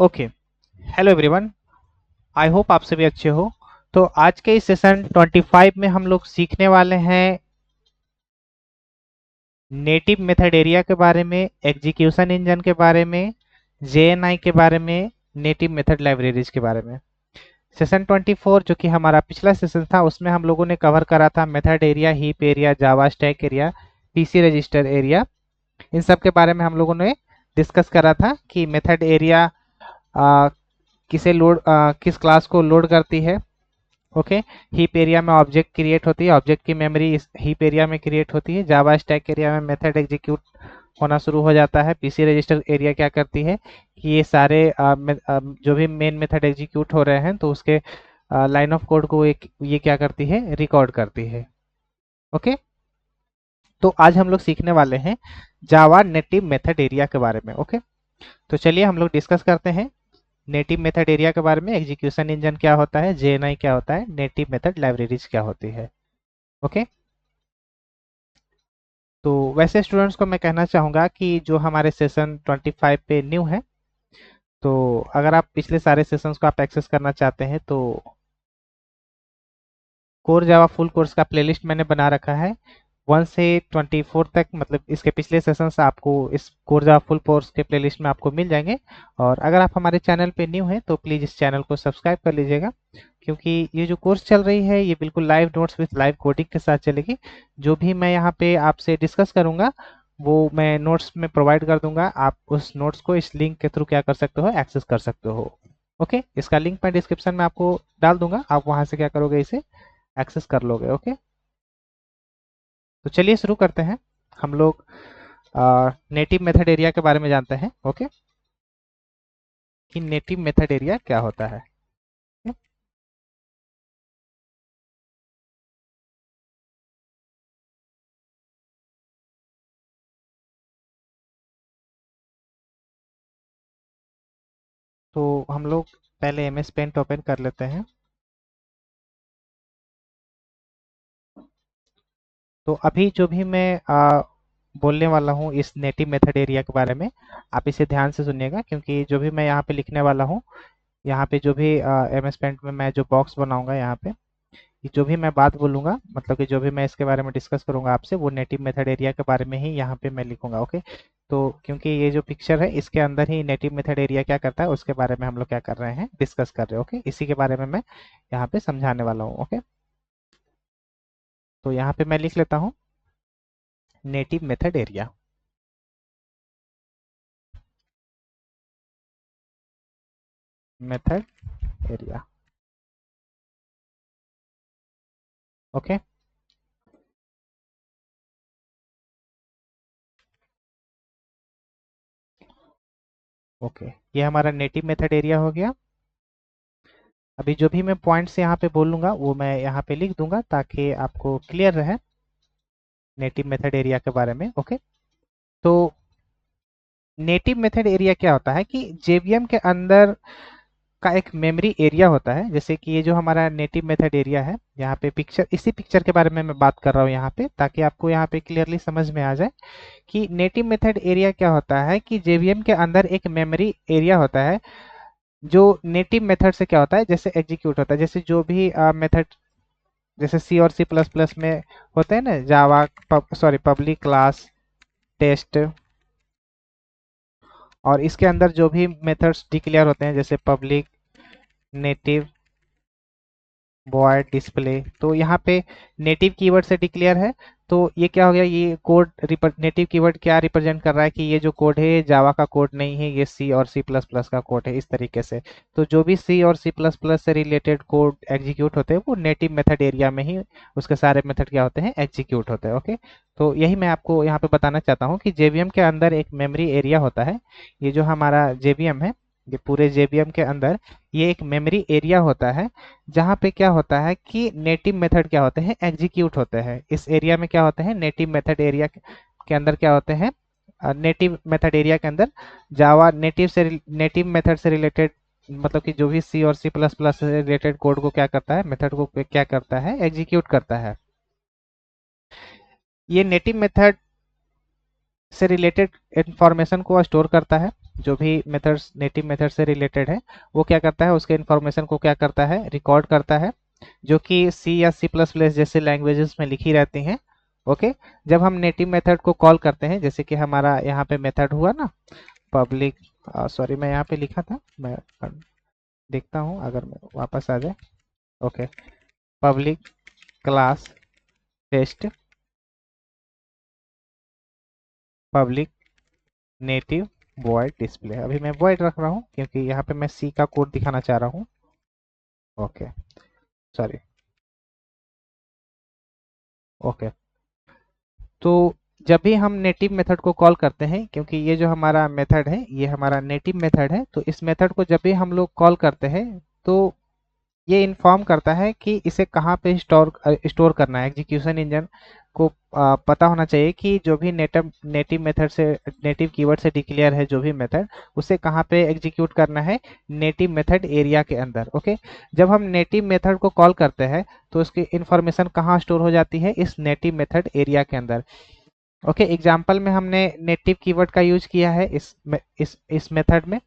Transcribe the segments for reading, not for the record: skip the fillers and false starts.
Okay. Hello everyone. I hope आप सभी अच्छे हो। तो आज के इस सेशन 25 में हम लोग सीखने वाले हैं नेटिव मेथड एरिया के बारे में, एग्जीक्यूशन इंजन के बारे में, जेएनआई के बारे में, नेटिव मेथड लाइब्रेरीज के बारे में। सेशन 24 जो कि हमारा पिछला सेशन था, उसमें हम लोगों ने कवर करा था method area, heap area, java stack area, PC register area. इन सब के बारे में हम लोगों ने डिस्कस करा था कि मेथड एरिया किस क्लास को लोड करती है। ओके। हीप एरिया में ऑब्जेक्ट क्रिएट होती है, ऑब्जेक्ट की मेमोरी इस हीप एरिया में क्रिएट होती है। जावा स्टैक एरिया में मेथड एग्जीक्यूट होना शुरू हो जाता है। पीसी रजिस्टर एरिया क्या करती है कि ये सारे जो भी मेन मेथड एग्जीक्यूट हो रहे हैं तो उसके लाइन ऑफ कोड को एक ये क्या करती है, रिकॉर्ड करती है। ओके। तो आज हम लोग सीखने वाले हैं जावा नेटिव मेथड एरिया के बारे में। ओके। तो चलिए हम लोग डिस्कस करते हैं नेटिव मेथड एरिया के बारे में, एग्जीक्यूशन इंजन क्या होता है, जेएनआई क्या होता है, नेटिव मेथड लाइब्रेरीज क्या होती है। ओके। तो वैसे स्टूडेंट्स को मैं कहना चाहूँगा कि जो हमारे सेशन 25 पे न्यू है, तो अगर आप पिछले सारे सेशंस को आप एक्सेस करना चाहते हैं तो कोर जावा फुल कोर्स का प्लेलिस्ट मैंने बना रखा है 1 से 24 तक। मतलब इसके पिछले सेशंस आपको इस कोर जावा फुल कोर्स के प्लेलिस्ट में आपको मिल जाएंगे। और अगर आप हमारे चैनल पे न्यू हैं तो प्लीज़ इस चैनल को सब्सक्राइब कर लीजिएगा, क्योंकि ये जो कोर्स चल रही है ये बिल्कुल live notes with live coding के साथ चलेगी। जो भी मैं यहाँ पे आपसे डिस्कस करूँगा वो मैं नोट्स में प्रोवाइड कर दूंगा। आप उस नोट्स को इस लिंक के थ्रू क्या कर सकते हो, एक्सेस कर सकते हो। ओके। इसका लिंक मैं डिस्क्रिप्शन में आपको डाल दूंगा, आप वहाँ से क्या करोगे, इसे एक्सेस कर लोगे। ओके। तो चलिए शुरू करते हैं। हम लोग नेटिव मेथड एरिया के बारे में जानते हैं। ओके। कि नेटिव मेथड एरिया क्या होता है। okay? तो हम लोग पहले एमएस पेंट ओपन कर लेते हैं। तो अभी जो भी मैं बोलने वाला हूँ इस नेटिव मेथड एरिया के बारे में, आप इसे ध्यान से सुनिएगा, क्योंकि जो भी मैं यहाँ पे लिखने वाला हूँ, यहाँ पे जो भी एमएस पेंट में मैं जो बॉक्स बनाऊंगा यहाँ पे, ये जो भी मैं बात बोलूंगा, मतलब कि जो भी मैं इसके बारे में डिस्कस करूंगा आपसे, वो नेटिव मेथड एरिया के बारे में ही यहाँ पे मैं लिखूंगा। ओके। तो क्योंकि ये जो पिक्चर है इसके अंदर ही नेटिव मेथड एरिया क्या करता है उसके बारे में हम लोग क्या कर रहे हैं, डिस्कस कर रहे हैं। ओके। इसी के बारे में मैं यहाँ पे समझाने वाला हूँ। ओके। तो यहाँ पे मैं लिख लेता हूँ native method area. Method area. Okay. Okay. ये हमारा नेटिव मेथड एरिया हो गया। अभी जो भी मैं पॉइंट्स यहाँ पे बोलूंगा वो मैं यहाँ पे लिख दूंगा ताकि आपको क्लियर रहे नेटिव मेथड एरिया के बारे में। ओके। तो नेटिव मेथड एरिया क्या होता है कि जेवीएम के अंदर का एक मेमोरी एरिया होता है। जैसे कि ये जो हमारा नेटिव मेथड एरिया है, यहाँ पे पिक्चर, इसी पिक्चर के बारे में मैं बात कर रहा हूँ यहाँ पे, ताकि आपको यहाँ पे क्लियरली समझ में आ जाए कि नेटिव मेथड एरिया क्या होता है। कि जेवीएम के अंदर एक मेमोरी एरिया होता है जो नेटिव मेथड से क्या होता है, जैसे एग्जीक्यूट होता है। जैसे जो भी मेथड जैसे सी और सी प्लस प्लस में होते हैं ना, जावा पब्लिक क्लास टेस्ट, और इसके अंदर जो भी मेथड्स डिक्लेयर होते हैं जैसे पब्लिक, नेटिव, वॉइड, डिस्प्ले, तो यहाँ पे नेटिव कीवर्ड से डिक्लेयर है। तो ये क्या हो गया, ये कोड नेटिव कीवर्ड क्या रिप्रेजेंट कर रहा है कि ये जो कोड है ये जावा का कोड नहीं है, ये सी और सी प्लस प्लस का कोड है, इस तरीके से। तो जो भी सी और सी प्लस प्लस से रिलेटेड कोड एग्जीक्यूट होते हैं वो नेटिव मेथड एरिया में ही उसके सारे मेथड क्या होते हैं, एग्जीक्यूट होते हैं। ओके। तो यही मैं आपको यहाँ पे बताना चाहता हूँ कि जेवीएम के अंदर एक मेमोरी एरिया होता है। ये जो हमारा जेवीएम है, ये पूरे जेवीएम के अंदर ये एक मेमोरी एरिया होता है, जहाँ पे क्या होता है कि नेटिव मेथड क्या होते हैं, एग्जीक्यूट होते हैं। इस एरिया में क्या होते हैं, नेटिव मेथड एरिया के अंदर क्या होते हैं, नेटिव मेथड एरिया के अंदर जावा नेटिव मेथड से रिलेटेड, मतलब कि जो भी सी और सी प्लस प्लस से रिलेटेड कोड को क्या करता है, मेथड को क्या करता है, एग्जीक्यूट करता है। ये नेटिव मेथड से रिलेटेड इंफॉर्मेशन को स्टोर करता है। जो भी मेथड्स नेटिव मेथड से रिलेटेड है वो क्या करता है, उसके इन्फॉर्मेशन को क्या करता है, रिकॉर्ड करता है, जो कि सी या सी प्लस प्लस जैसे लैंग्वेजेस में लिखी रहती हैं। ओके। जब हम नेटिव मेथड को कॉल करते हैं, जैसे कि हमारा यहाँ पे मेथड हुआ ना पब्लिक, सॉरी मैं यहाँ पे लिखा था, मैं देखता हूँ अगर मैं वापस आ जाए। Okay, public class test public native void display, अभी मैं वॉइड रख रहा हूँ क्योंकि यहाँ पे मैं सी का कोड दिखाना चाह रहा हूँ। Okay, sorry. ओके, तो जब भी हम नेटिव मेथड को कॉल करते हैं, क्योंकि ये जो हमारा मेथड है ये हमारा नेटिव मेथड है, तो इस मेथड को जब भी हम लोग कॉल करते हैं तो ये इन्फॉर्म करता है कि इसे कहाँ पे स्टोर करना है। एग्जीक्यूशन इंजन को पता होना चाहिए कि जो भी नेटिव नेटिव मेथड से नेटिव कीवर्ड से डिक्लेयर है जो भी मेथड, उसे कहाँ पे एग्जीक्यूट करना है, नेटिव मेथड एरिया के अंदर। ओके। जब हम नेटिव मेथड को कॉल करते हैं तो उसकी इंफॉर्मेशन कहाँ स्टोर हो जाती है, इस नेटिव मेथड एरिया के अंदर। ओके, एग्जाम्पल में हमने नेटिव कीवर्ड का यूज किया है इस मेथड में।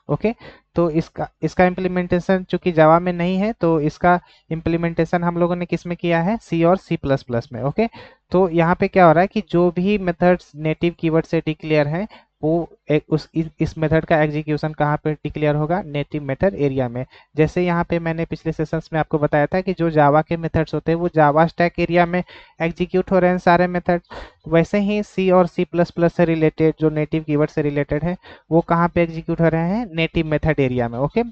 ओके, तो इसका इसका इम्प्लीमेंटेशन चूंकि जावा में नहीं है, तो इसका इम्प्लीमेंटेशन हम लोगों ने किस में किया है, सी और सी प्लस प्लस में। ओके, तो यहाँ पे क्या हो रहा है कि जो भी मेथड्स नेटिव कीवर्ड से डिक्लेयर हैं वो इस मेथड का एग्जीक्यूशन कहाँ पे डिक्लेयर होगा, नेटिव मेथड एरिया में। जैसे यहाँ पे मैंने पिछले सेशंस में आपको बताया था कि जो जावा के मेथड्स होते हैं वो जावा स्टैक एरिया में एग्जीक्यूट हो रहे हैं सारे मेथड्स, वैसे ही सी और सी प्लस प्लस से रिलेटेड जो नेटिव कीवर्ड से रिलेटेड है वो कहाँ पे एग्जीक्यूट हो रहे हैं, नेटिव मेथड एरिया में। ओके,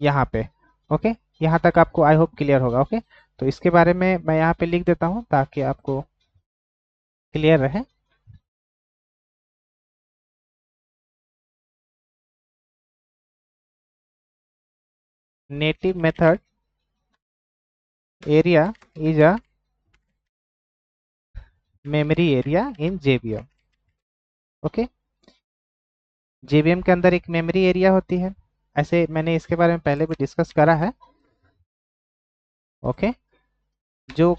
यहाँ पे। ओके, यहाँ तक आपको आई होप क्लियर होगा। ओके, तो इसके बारे में मैं यहाँ पे लिख देता हूँ ताकि आपको क्लियर रहे। Native method area is a memory area in JVM. Okay, JVM के अंदर एक मेमोरी एरिया होती है, ऐसे मैंने इसके बारे में पहले भी डिस्कस करा है। ओके, जो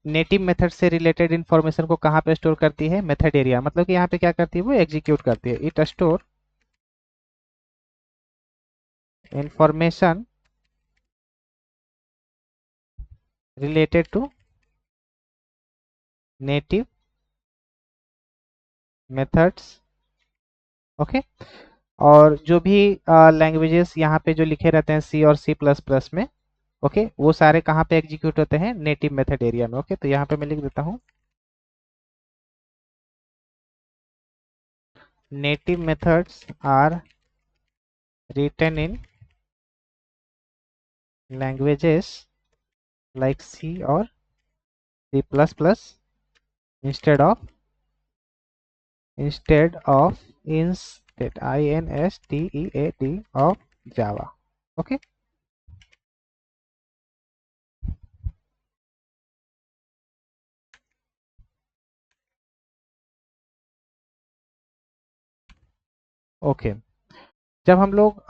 नेटिव मेथड से रिलेटेड इंफॉर्मेशन को कहाँ पे स्टोर करती है, मेथड एरिया, मतलब कि यहाँ पे क्या करती है, वो एग्जीक्यूट करती है। It store information related to native methods. Okay, और जो भी लैंग्वेजेस यहाँ पे जो लिखे रहते हैं सी और सी प्लस प्लस में, ओके, वो सारे कहाँ पे एग्जीक्यूट होते हैं, नेटिव मेथड एरिया में। ओके, तो यहाँ पे मैं लिख देता हूँ native methods are written in languages like C or C++ instead of instead of Java. Okay. Okay, जब हम लोग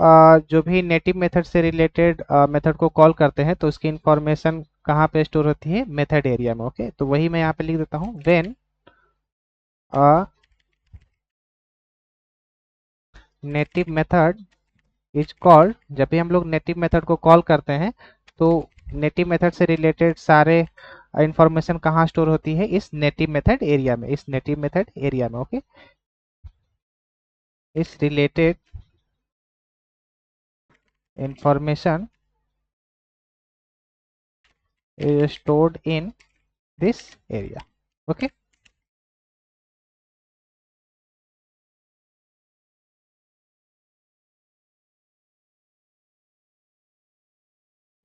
जो भी नेटिव मेथड से रिलेटेड मेथड को कॉल करते हैं तो उसकी इंफॉर्मेशन कहाँ पे स्टोर होती है, मेथड एरिया में। ओके, तो वही मैं यहाँ पे लिख देता हूँ, when a native method is called, जब भी हम लोग नेटिव मेथड को कॉल करते हैं तो नेटिव मेथड से रिलेटेड सारे इंफॉर्मेशन कहाँ स्टोर होती है, इस नेटिव मेथड एरिया में, इस नेटिव मेथड एरिया में। ओके, इस related information is stored in this area. Okay.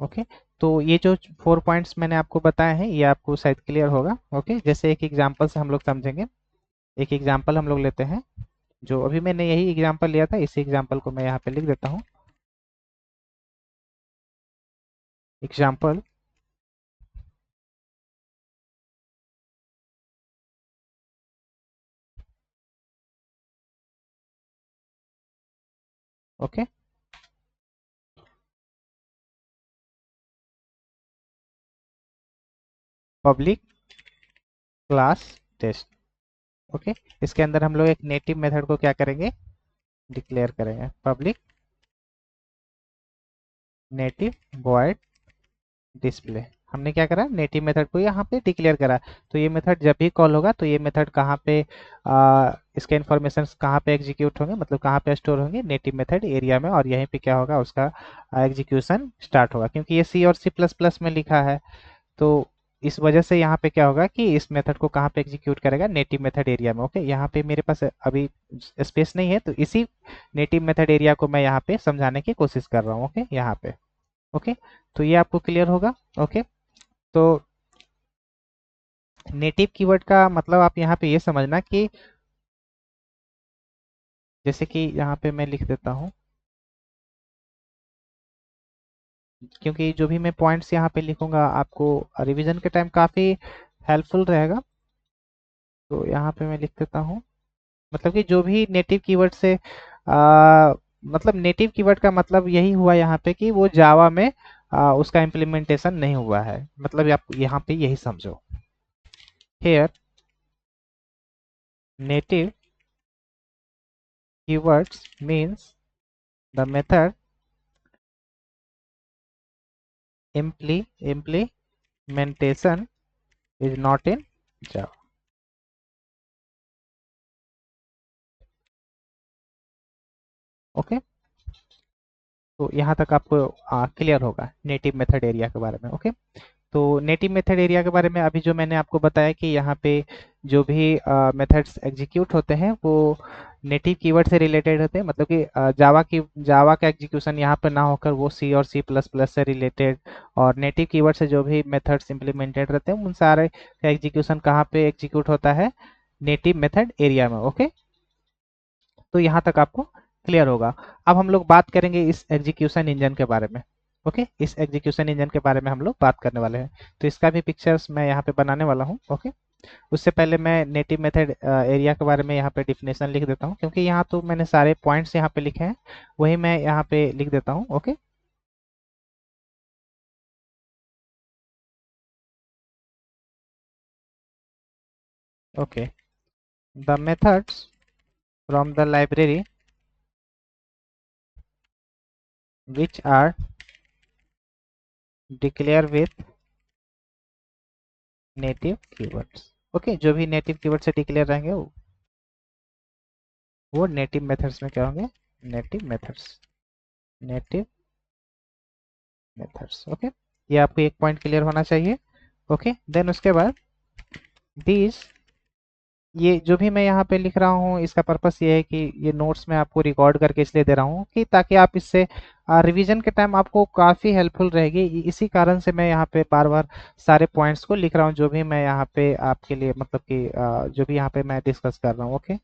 Okay, तो ये जो 4 पॉइंट्स मैंने आपको बताए हैं ये आपको शायद क्लियर होगा। ओके, जैसे एक एग्जांपल से हम लोग समझेंगे। एक एग्जांपल हम लोग लेते हैं, जो अभी मैंने यही एग्जांपल लिया था, इसी एग्जांपल को मैं यहाँ पे लिख देता हूँ। Example okay, public class test. Okay, इसके अंदर हम लोग एक नेटिव मेथड को क्या करेंगे, डिक्लेयर करेंगे पब्लिक नेटिव वॉइड डिस्प्ले। हमने क्या करा, नेटिव मेथड को यहाँ पे डिक्लेयर करा। तो ये मेथड जब भी कॉल होगा तो ये मेथड कहाँ पे इसके इन्फॉर्मेशन कहाँ पे एग्जीक्यूट होंगे, मतलब कहाँ पे स्टोर होंगे, नेटिव मेथड एरिया में, और यहीं पे क्या होगा, उसका एग्जीक्यूशन स्टार्ट होगा। क्योंकि ये सी और सी प्लस प्लस में लिखा है तो इस वजह से यहाँ पे क्या होगा कि इस मेथड को कहाँ पे एग्जीक्यूट करेगा, नेटिव मेथड एरिया में। ओके, यहाँ पे मेरे पास अभी स्पेस नहीं है तो इसी नेटिव मेथड एरिया को मैं यहाँ पे समझाने की कोशिश कर रहा हूँ। ओके, यहाँ पे। ओके, तो ये आपको क्लियर होगा। ओके, तो नेटिव कीवर्ड का मतलब आप यहाँ पे ये समझना कि जैसे कि यहाँ पे मैं लिख देता हूँ, क्योंकि जो भी मैं पॉइंट्स यहाँ पे लिखूंगा आपको रिवीजन के टाइम काफ़ी हेल्पफुल रहेगा। तो यहाँ पे मैं लिख देता हूँ, मतलब कि जो भी नेटिव कीवर्ड से मतलब नेटिव कीवर्ड का मतलब यही हुआ यहाँ पे कि वो जावा में उसका इम्प्लीमेंटेशन नहीं हुआ है, मतलब आप यहाँ पे यही समझो। Here native keywords means the method implementation is not in Java। ओके, तो यहाँ तक आपको क्लियर होगा नेटिव मेथड एरिया के बारे में। ओके, तो नेटिव मेथड एरिया के बारे में अभी जो मैंने आपको बताया कि यहाँ पे जो भी मेथड्स एग्जीक्यूट होते हैं वो नेटिव कीवर्ड से रिलेटेड होते हैं, मतलब कि जावा का एग्जीक्यूशन यहाँ पर ना होकर वो सी और सी प्लस प्लस से रिलेटेड, और नेटिव कीवर्ड से जो भी मेथड्स इंप्लीमेंटेड रहते हैं उन सारे का एग्जीक्यूशन कहाँ पे एग्जीक्यूट होता है, नेटिव मेथड एरिया में। ओके, तो यहाँ तक आपको क्लियर होगा। अब हम लोग बात करेंगे इस एग्जीक्यूशन इंजन के बारे में। ओके, इस एग्जीक्यूशन इंजन के बारे में हम लोग बात करने वाले हैं। तो इसका भी पिक्चर्स मैं यहाँ पे बनाने वाला हूँ। ओके, उससे पहले मैं नेटिव मेथड एरिया के बारे में यहाँ पे डिफिनेशन लिख देता हूँ, क्योंकि यहाँ तो मैंने सारे पॉइंट्स यहाँ पे लिखे हैं, वही मैं यहाँ पे लिख देता हूँ। Okay, okay, the methods from the library which are declare with native keywords. Okay, जो भी नेटिव कीवर्ड से डिक्लेयर रहेंगे वो नेटिव मेथड्स में क्या होंगे, native methods, native methods. Okay, ये आपको एक पॉइंट क्लियर होना चाहिए। ओके, देन उसके बाद दिस, ये जो भी मैं यहाँ पे लिख रहा हूँ इसका पर्पस ये है कि ये नोट्स में आपको रिकॉर्ड करके इसलिए दे रहा हूँ कि ताकि आप इससे रिवीजन के टाइम आपको काफ़ी हेल्पफुल रहेगी। इसी कारण से मैं यहाँ पे बार बार सारे पॉइंट्स को लिख रहा हूँ जो भी मैं यहाँ पे आपके लिए, मतलब कि जो भी यहाँ पे मैं डिस्कस कर रहा हूँ। ओके,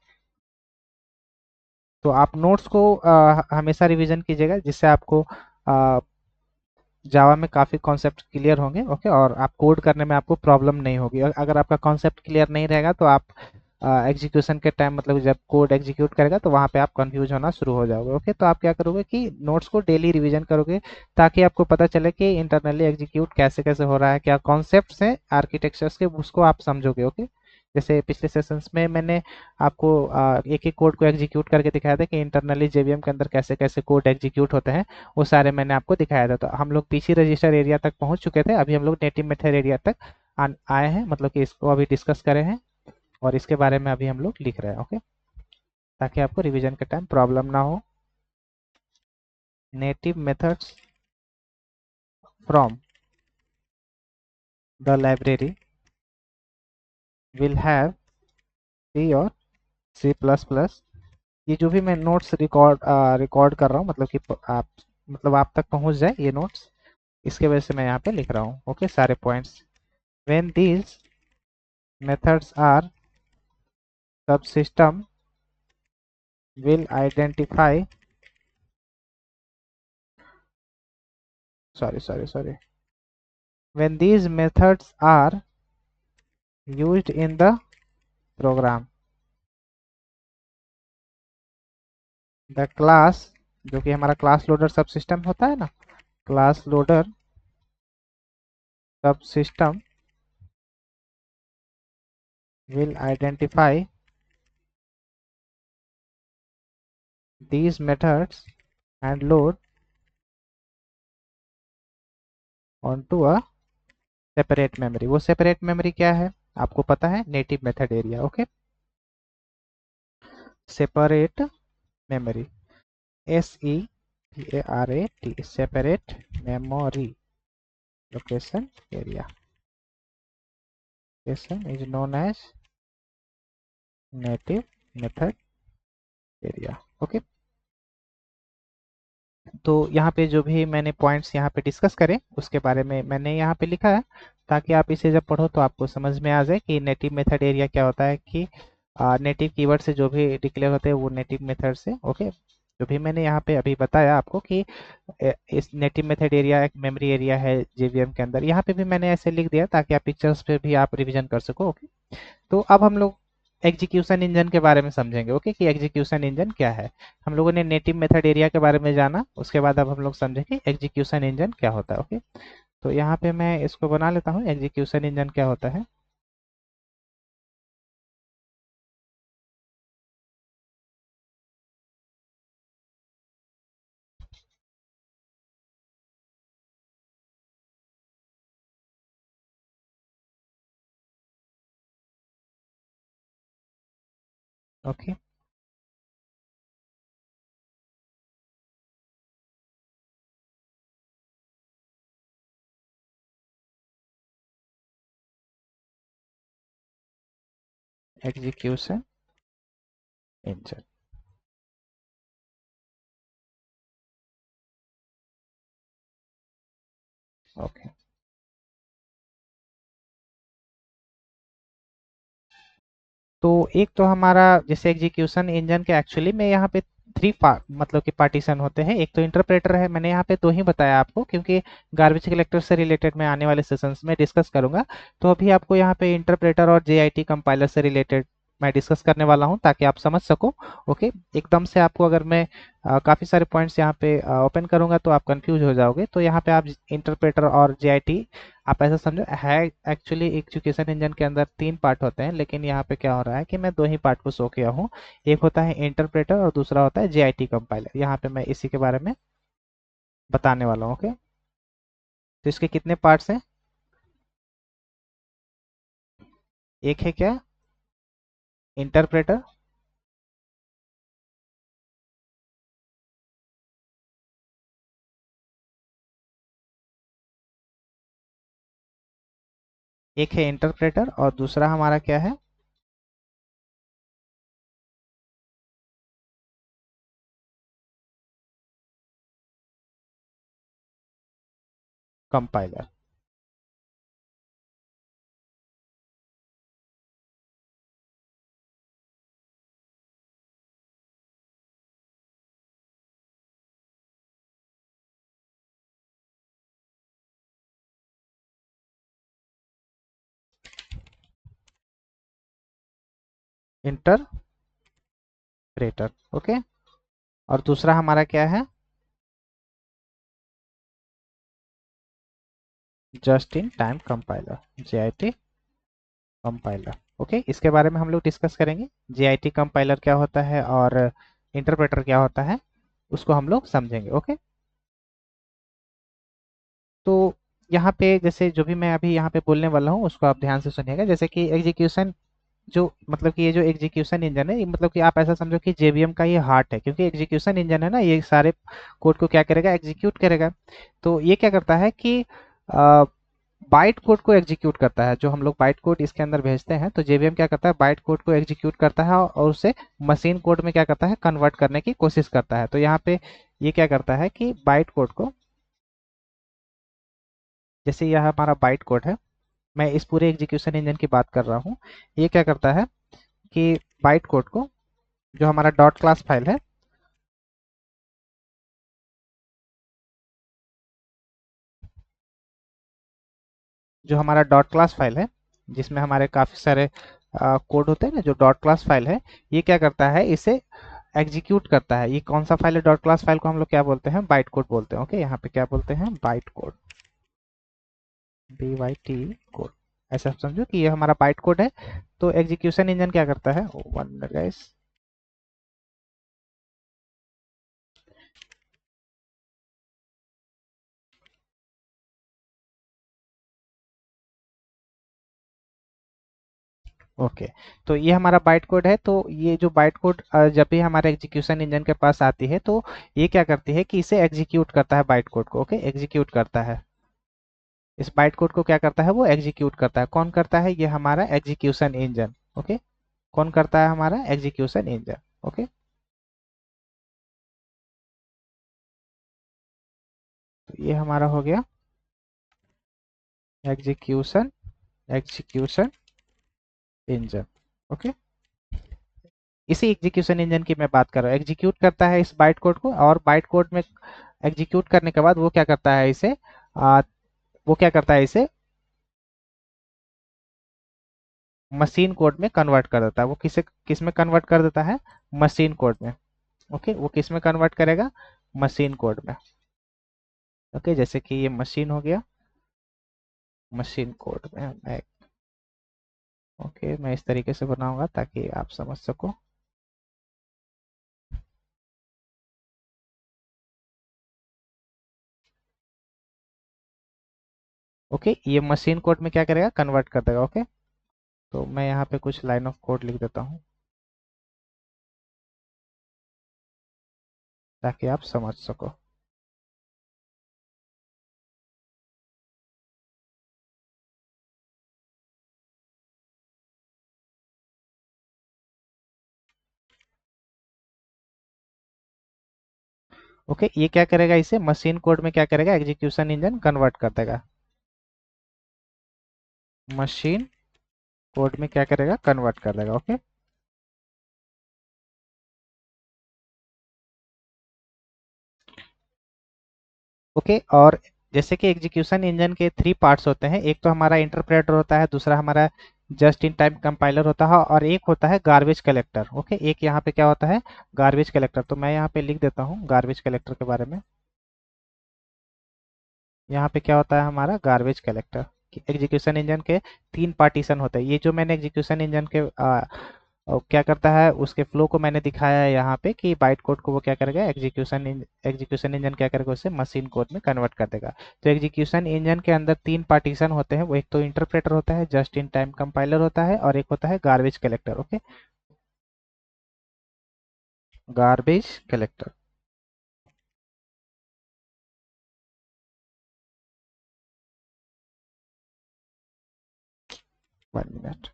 तो आप नोट्स को हमेशा रिवीजन कीजिएगा, जिससे आपको जावा में काफ़ी कॉन्सेप्ट क्लियर होंगे। ओके, और आप कोड करने में आपको प्रॉब्लम नहीं होगी। अगर आपका कॉन्सेप्ट क्लियर नहीं रहेगा तो आप एग्जीक्यूशन के टाइम, मतलब जब कोड एग्जीक्यूट करेगा तो वहाँ पे आप कंफ्यूज होना शुरू हो जाओगे। ओके, तो आप क्या करोगे कि नोट्स को डेली रिवीजन करोगे, ताकि आपको पता चले कि इंटरनली एग्जीक्यूट कैसे कैसे हो रहा है, क्या कॉन्सेप्ट्स हैं आर्किटेक्चर्स के, उसको आप समझोगे। ओके, जैसे पिछले सेशंस में मैंने आपको एक एक कोड को एग्जीक्यूट करके दिखाया था कि इंटरनली जेवीएम के अंदर कैसे कैसे कोड एग्जीक्यूट होते हैं, वो सारे मैंने आपको दिखाया था। तो हम लोग पीसी रजिस्टर एरिया तक पहुंच चुके थे, अभी हम लोग नेटिव मेथड एरिया तक आए हैं, मतलब कि इसको अभी डिस्कस करे हैं और इसके बारे में अभी हम लोग लिख रहे हैं। ओके, ताकि आपको रिवीजन के टाइम प्रॉब्लम ना हो। Native methods from the library will have C और सी प्लस प्लस। ये जो भी मैं नोट्स रिकॉर्ड कर रहा हूँ, मतलब कि आप, मतलब आप तक पहुंच जाए ये नोट्स, इसके वजह से मैं यहाँ पे लिख रहा हूँ। ओके, सारे points. When these methods are subsystem will identify, sorry, when these methods are used in the program, the class, जो कि हमारा क्लास लोडर सब सिस्टम होता है ना, class loader subsystem will identify these methods and load onto a separate memory. वो separate memory क्या है आपको पता है, native method area. Okay, separate memory, SEPARAT, separate memory location area, location is known as native method area. Okay, तो यहाँ पे जो भी मैंने पॉइंट्स यहाँ पे डिस्कस करें उसके बारे में मैंने यहाँ पे लिखा है, ताकि आप इसे जब पढ़ो तो आपको समझ में आ जाए कि नेटिव मेथड एरिया क्या होता है, कि नेटिव कीवर्ड से जो भी डिक्लेयर होते हैं वो नेटिव मेथड से। ओके, जो भी मैंने यहाँ पे अभी बताया आपको कि इस नेटिव मेथड एरिया एक मेमोरी एरिया है जेवीएम के अंदर, यहाँ पे भी मैंने ऐसे लिख दिया ताकि आप पिक्चर्स पे भी आप रिविजन कर सको। ओके, तो अब हम लोग एग्जीक्यूशन इंजन के बारे में समझेंगे। ओके, कि एग्जीक्यूशन इंजन क्या है। हम लोगों ने नेटिव मेथड एरिया के बारे में जाना, उसके बाद अब हम लोग समझेंगे एग्जीक्यूशन इंजन क्या होता है। ओके, तो यहाँ पे मैं इसको बना लेता हूँ, एग्जीक्यूशन इंजन क्या होता है। Okay, execution engine. ओके, तो एक तो हमारा जैसे एग्जीक्यूशन इंजन के एक्चुअली में यहाँ पे थ्री मतलब कि पार्टीशन होते हैं। एक तो इंटरप्रेटर है, मैंने यहाँ पे दो ही बताया आपको क्योंकि गार्बेज कलेक्टर से रिलेटेड मैं आने वाले सेशंस में डिस्कस करूंगा। तो अभी आपको यहाँ पे इंटरप्रेटर और जेआईटी कंपाइलर से रिलेटेड मैं डिस्कस करने वाला हूँ ताकि आप समझ सको। ओके, एकदम से आपको अगर मैं काफ़ी सारे पॉइंट्स यहाँ पे ओपन करूंगा तो आप कंफ्यूज हो जाओगे। तो यहाँ पे आप इंटरप्रेटर और जेआईटी आप ऐसा समझो है। एक्चुअली एजुकेशन इंजन के अंदर तीन पार्ट होते हैं, लेकिन यहाँ पे क्या हो रहा है कि मैं दो ही पार्ट को शो किया हूँ। एक होता है इंटरप्रेटर और दूसरा होता है जेआईटी कंपाइलर। यहाँ पे मैं इसी के बारे में बताने वाला हूँ। ओके, तो इसके कितने पार्ट्स हैं। एक है क्या, इंटरप्रेटर, एक है इंटरप्रेटर और दूसरा हमारा क्या है, कंपाइलर। इंटरप्रेटर। ओके, और दूसरा हमारा क्या है, just in time compiler, JIT compiler. Okay, इसके बारे में हम लोग डिस्कस करेंगे। जेआईटी कंपाइलर क्या होता है और इंटरप्रेटर क्या होता है उसको हम लोग समझेंगे। ओके, तो यहाँ पे जैसे जो भी मैं अभी यहाँ पे बोलने वाला हूँ उसको आप ध्यान से सुनिएगा। जैसे कि एग्जीक्यूशन जो मतलब कि ये जो एग्जीक्यूशन इंजन है, ये मतलब कि आप ऐसा समझो कि जेवीएम का ये हार्ट है, क्योंकि एग्जीक्यूशन इंजन है ना, ये सारे कोड को क्या करेगा, एग्जीक्यूट करेगा। तो ये क्या करता है कि बाइट कोड को एग्जीक्यूट करता है। जो हम लोग बाइट कोड इसके अंदर भेजते हैं तो जेवीएम क्या करता है, बाइट कोड को एग्जीक्यूट करता है और उसे मशीन कोड में क्या करता है, कन्वर्ट करने की कोशिश करता है। तो यहाँ पे ये क्या करता है कि बाइट कोड को, जैसे यह हमारा बाइट कोड है, मैं इस पूरे एग्जीक्यूशन इंजन की बात कर रहा हूँ। ये क्या करता है कि बाइट कोड को, जो हमारा डॉट क्लास फाइल है, जो हमारा डॉट क्लास फाइल है जिसमें हमारे काफ़ी सारे कोड होते हैं ना, जो डॉट क्लास फाइल है, ये क्या करता है, इसे एग्जीक्यूट करता है। ये कौन सा फाइल है, डॉट क्लास फाइल को हम लोग क्या बोलते हैं, बाइट कोड बोलते हैं। ओके, यहाँ पे क्या बोलते हैं, बाइट कोड, BYT कोड। ऐसा समझो कि ये हमारा बाइट कोड है। तो एग्जीक्यूशन इंजन क्या करता है, वन मिनट गाइस, ओके, तो ये हमारा बाइट कोड है। तो ये जो बाइट कोड जब भी हमारे एग्जीक्यूशन इंजन के पास आती है तो ये क्या करती है कि इसे एग्जीक्यूट करता है बाइट कोड को। ओके, एग्जीक्यूट करता है इस बाइट कोड को। क्या करता है वो एग्जीक्यूट करता है। कौन करता है? ये हमारा एग्जीक्यूशन इंजन। ओके, कौन करता है? हमारा एग्जीक्यूशन इंजन। ओके, तो ये हमारा हो गया एग्जीक्यूशन एग्जीक्यूशन इंजन। ओके, इसी एग्जीक्यूशन इंजन की मैं बात कर रहा हूँ। एग्जीक्यूट करता है इस बाइट कोड को, और बाइट कोड में एग्जीक्यूट करने के बाद वो क्या करता है इसे आ, वो क्या करता है इसे मशीन कोड में कन्वर्ट कर देता है। वो किस में कन्वर्ट कर देता है? मशीन कोड में। ओके, वो किस में कन्वर्ट करेगा? मशीन कोड में। ओके, जैसे कि ये मशीन हो गया, मशीन कोड में मैं ओके मैं इस तरीके से बनाऊंगा ताकि आप समझ सको। ओके, ये मशीन कोड में क्या करेगा? कन्वर्ट कर देगा। ओके, तो मैं यहाँ पे कुछ लाइन ऑफ कोड लिख देता हूँ ताकि आप समझ सको। ओके, ये क्या करेगा? इसे मशीन कोड में क्या करेगा? एग्जीक्यूशन इंजन कन्वर्ट कर देगा। मशीन कोड में क्या करेगा? कन्वर्ट कर देगा। ओके, ओके, और जैसे कि एग्जीक्यूशन इंजन के 3 पार्ट्स होते हैं। एक तो हमारा इंटरप्रेटर होता है, दूसरा हमारा जस्ट इन टाइम कंपाइलर होता है, और एक होता है गार्बेज कलेक्टर। ओके, एक यहाँ पे क्या होता है? Garbage collector. तो मैं यहाँ पे लिख देता हूँ गार्बेज कलेक्टर के बारे में। यहाँ पे क्या होता है? हमारा गार्बेज कलेक्टर। एग्जीक्यूशन इंजन के 3 पार्टीशन होते हैं। ये जो मैंने एग्जीक्यूशन इंजन के क्या करता है उसके फ्लो को मैंने दिखाया है यहाँ पे कि बाइट कोड को वो क्या करेगा? एग्जीक्यूशन इंजन क्या करेगा? उसे मशीन कोड में कन्वर्ट कर देगा। तो एग्जीक्यूशन इंजन के अंदर 3 पार्टीशन होते हैं। वो एक तो इंटरप्रेटर होता है, जस्ट इन टाइम कंपाइलर होता है, और एक होता है garbage collector. Okay, garbage collector. 1 minute.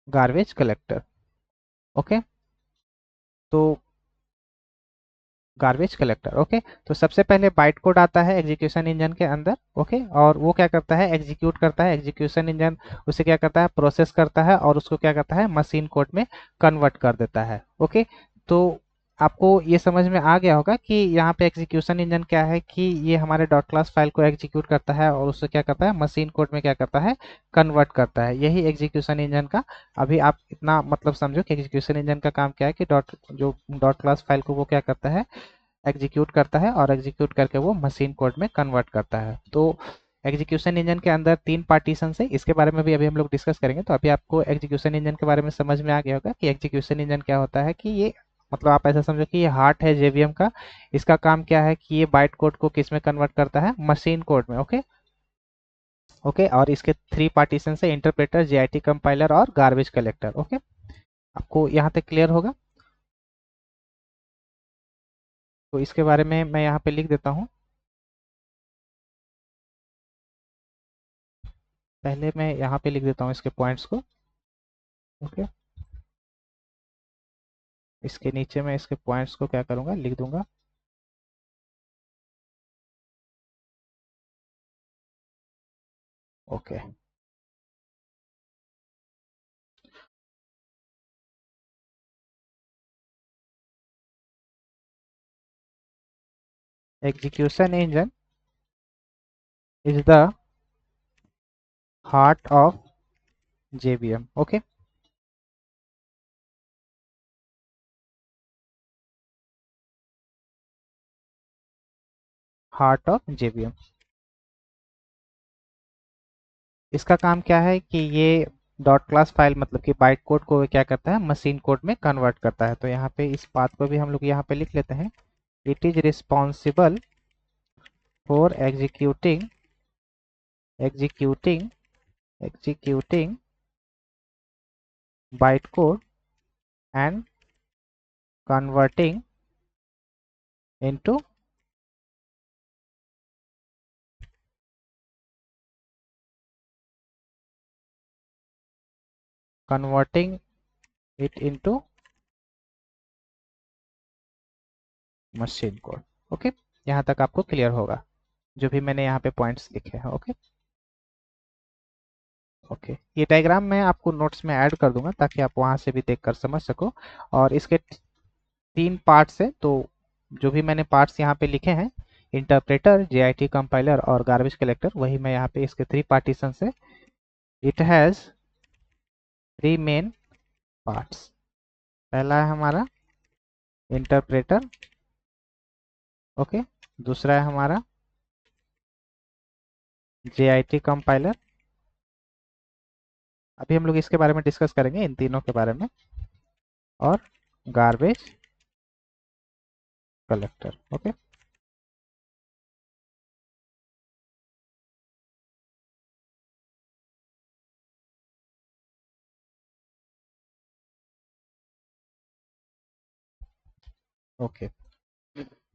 Garbage collector. Okay, तो गार्बेज कलेक्टर। ओके, तो सबसे पहले बाइट कोड आता है एग्जीक्यूशन इंजन के अंदर। ओके, और वो क्या करता है? एग्जीक्यूट करता है। एग्जीक्यूशन इंजन उसे क्या करता है? प्रोसेस करता है, और उसको क्या करता है? मशीन कोड में कन्वर्ट कर देता है। ओके, तो आपको ये समझ में आ गया होगा कि यहाँ पे एग्जीक्यूशन इंजन क्या है, कि ये हमारे डॉट क्लास फाइल को एग्जीक्यूट करता है और उससे क्या करता है? मशीन कोड में क्या करता है? कन्वर्ट करता है। यही एग्जीक्यूशन इंजन का अभी आप इतना मतलब समझो कि एग्जीक्यूशन इंजन का काम क्या है, कि डॉट क्लास फाइल को वो क्या करता है? एग्जीक्यूट करता है, और एग्जीक्यूट करके वो मशीन कोड में कन्वर्ट करता है। तो एग्जीक्यूशन इंजन के अंदर 3 पार्टीशन है। इसके बारे में भी अभी हम लोग डिस्कस करेंगे। तो अभी आपको एग्जीक्यूशन इंजन के बारे में समझ में आ गया होगा कि एग्जीक्यूशन इंजन क्या होता है, कि ये मतलब आप ऐसा समझो कि ये हार्ट है जेवीएम का। इसका काम क्या है कि ये बाइट कोड को किस में कन्वर्ट करता है? मशीन कोड में। ओके, ओके, और इसके 3 पार्टीशन है, इंटरप्रेटर, जेआईटी कंपाइलर, और गार्बेज कलेक्टर। ओके, आपको यहाँ तक क्लियर होगा? तो इसके बारे में मैं यहाँ पे लिख देता हूँ। पहले मैं यहाँ पे लिख देता हूँ इसके पॉइंट्स को। ओके, इसके नीचे मैं इसके पॉइंट्स को क्या करूँगा? लिख दूंगा। Okay, execution engine is the heart of JVM. Okay, heart of JVM. इसका काम क्या है कि ये डॉट क्लास फाइल मतलब कि बाइट कोड को क्या करता है? मशीन कोड में कन्वर्ट करता है। तो यहाँ पे इस बात को भी हम लोग यहाँ पे लिख लेते हैं। It is responsible for executing executing bytecode and converting into converting it into machine code. Okay, यहाँ तक आपको क्लियर होगा जो भी मैंने यहाँ पे पॉइंट्स लिखे हैं। ओके ओके, ये डायग्राम मैं आपको नोट्स में ऐड कर दूंगा ताकि आप वहां से भी देखकर समझ सको। और इसके 3 पार्ट्स है, तो जो भी मैंने पार्ट्स यहाँ पे लिखे हैं, इंटरप्रेटर, JIT कंपाइलर और गार्बेज कलेक्टर, वही मैं यहाँ पे इसके 3 पार्टीशन से। It has 3 main parts. पहला है हमारा इंटरप्रेटर, ओके। दूसरा है हमारा JIT कंपाइलर, अभी हम लोग इसके बारे में डिस्कस करेंगे, इन तीनों के बारे में। और गार्बेज कलेक्टर, ओके। ओके,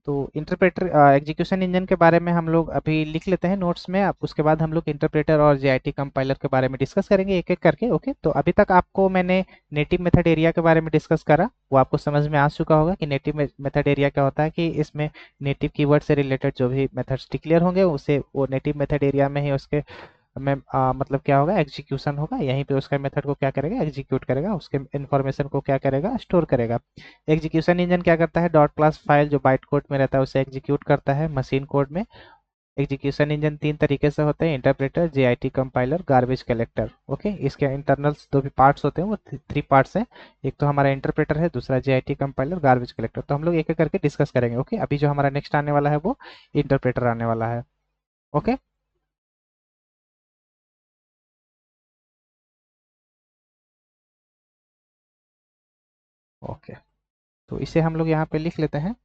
तो इंटरप्रेटर एग्जीक्यूशन इंजन के बारे में हम लोग अभी लिख लेते हैं नोट्स में। अब उसके बाद हम लोग इंटरप्रेटर और JIT कंपाइलर के बारे में डिस्कस करेंगे एक एक करके। ओके, तो अभी तक आपको मैंने नेटिव मेथड एरिया के बारे में डिस्कस करा, वो आपको समझ में आ चुका होगा कि नेटिव मेथड एरिया क्या होता है, कि इसमें नेटिव कीवर्ड से रिलेटेड जो भी मेथड्स डिक्लेयर होंगे उसे वो नेटिव मेथड एरिया में ही उसके में मतलब क्या होगा, एग्जीक्यूशन होगा। यहीं पे उसका मेथड को क्या करेगा, एग्जीक्यूट करेगा, उसके इन्फॉर्मेशन को क्या करेगा, स्टोर करेगा। एग्जीक्यूशन इंजन क्या करता है, डॉट क्लास फाइल जो बाइट कोड में रहता है उसे एग्जीक्यूट करता है मशीन कोड में। एग्जीक्यूशन इंजन 3 तरीके से होते हैं, interpreter, JIT compiler, garbage collector. Okay, इसके इंटरनल्स जो भी पार्ट्स होते हैं वो 3 पार्ट्स हैं। एक तो हमारा इंटरप्रेटर है, दूसरा JIT कंपाइलर, गार्बेज कलेक्टर। तो हम लोग एक एक करके डिस्कस करेंगे। ओके, अभी जो हमारा नेक्स्ट आने वाला है वो इंटरप्रेटर आने वाला है। ओके ओके, तो इसे हम लोग यहाँ पे लिख लेते हैं।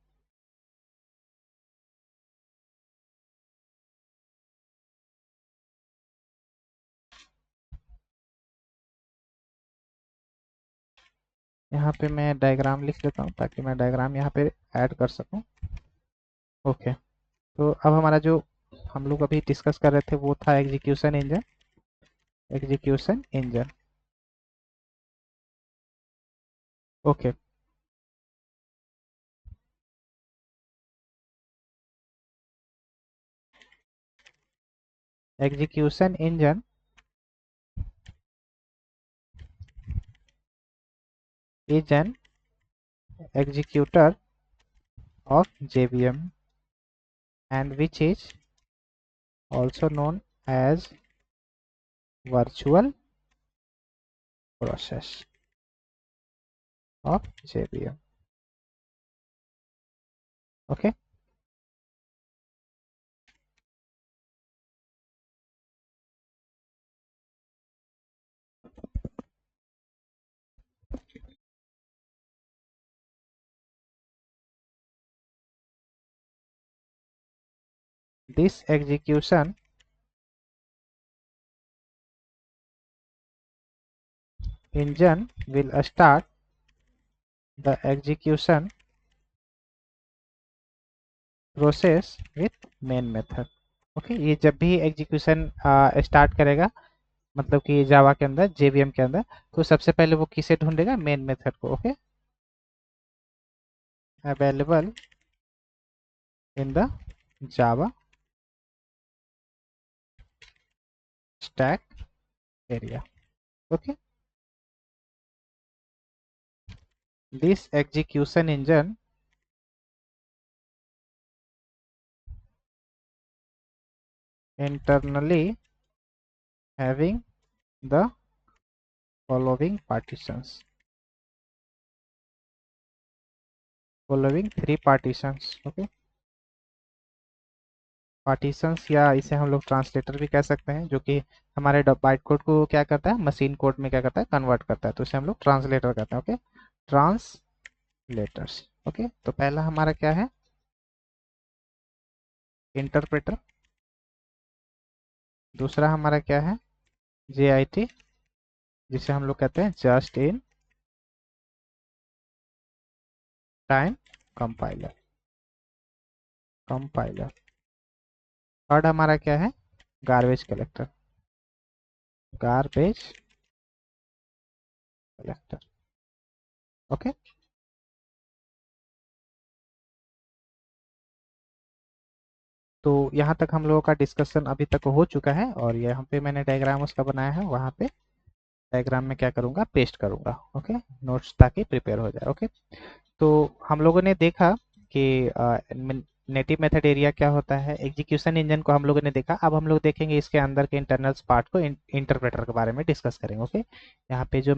यहाँ पे मैं डायग्राम लिख लेता हूँ ताकि मैं डायग्राम यहाँ पे ऐड कर सकूँ। ओके, तो अब हमारा जो हम लोग अभी डिस्कस कर रहे थे वो था execution engine. Execution engine, okay. Execution engine is an executor of JVM and which is also known as virtual process of JVM. Okay. This execution engine will start the execution process with main method. Okay, ये जब भी execution start करेगा, मतलब कि जावा के अंदर, JVM के अंदर, तो सबसे पहले वो किसे ढूंढेगा, मेन मेथड को। Okay, available in the Java stack area. Okay, this execution engine internally having the following partitions, following 3 partitions। Okay, partitions या इसे हम लोग ट्रांसलेटर भी कह सकते हैं, जो कि हमारे बाइट कोड को क्या करता है, मशीन कोड में क्या करता है, कन्वर्ट करता है, तो इसे हम लोग ट्रांसलेटर कहते हैं। Okay, translators. ओके, तो पहला हमारा क्या है, इंटरप्रेटर, दूसरा हमारा क्या है, JIT, जिसे हम लोग कहते हैं just in time compiler, compiler. Third हमारा क्या है, garbage collector, garbage collector. Okay, तो यहाँ तक हम लोगों का डिस्कशन अभी तक हो चुका है, और यहाँ पे मैंने डायग्राम उसका बनाया है, वहाँ पे डायग्राम में क्या करूँगा, पेस्ट करूँगा। ओके, नोट्स ताकि प्रिपेयर हो जाए। ओके, तो हम लोगों ने देखा कि नेटिव मेथड एरिया क्या होता है, एग्जीक्यूशन इंजन को हम लोगों ने देखा। अब हम लोग देखेंगे इसके अंदर के इंटरनल्स पार्ट को, इंटरप्रेटर के बारे में डिस्कस करेंगे। ओके, यहाँ पे जो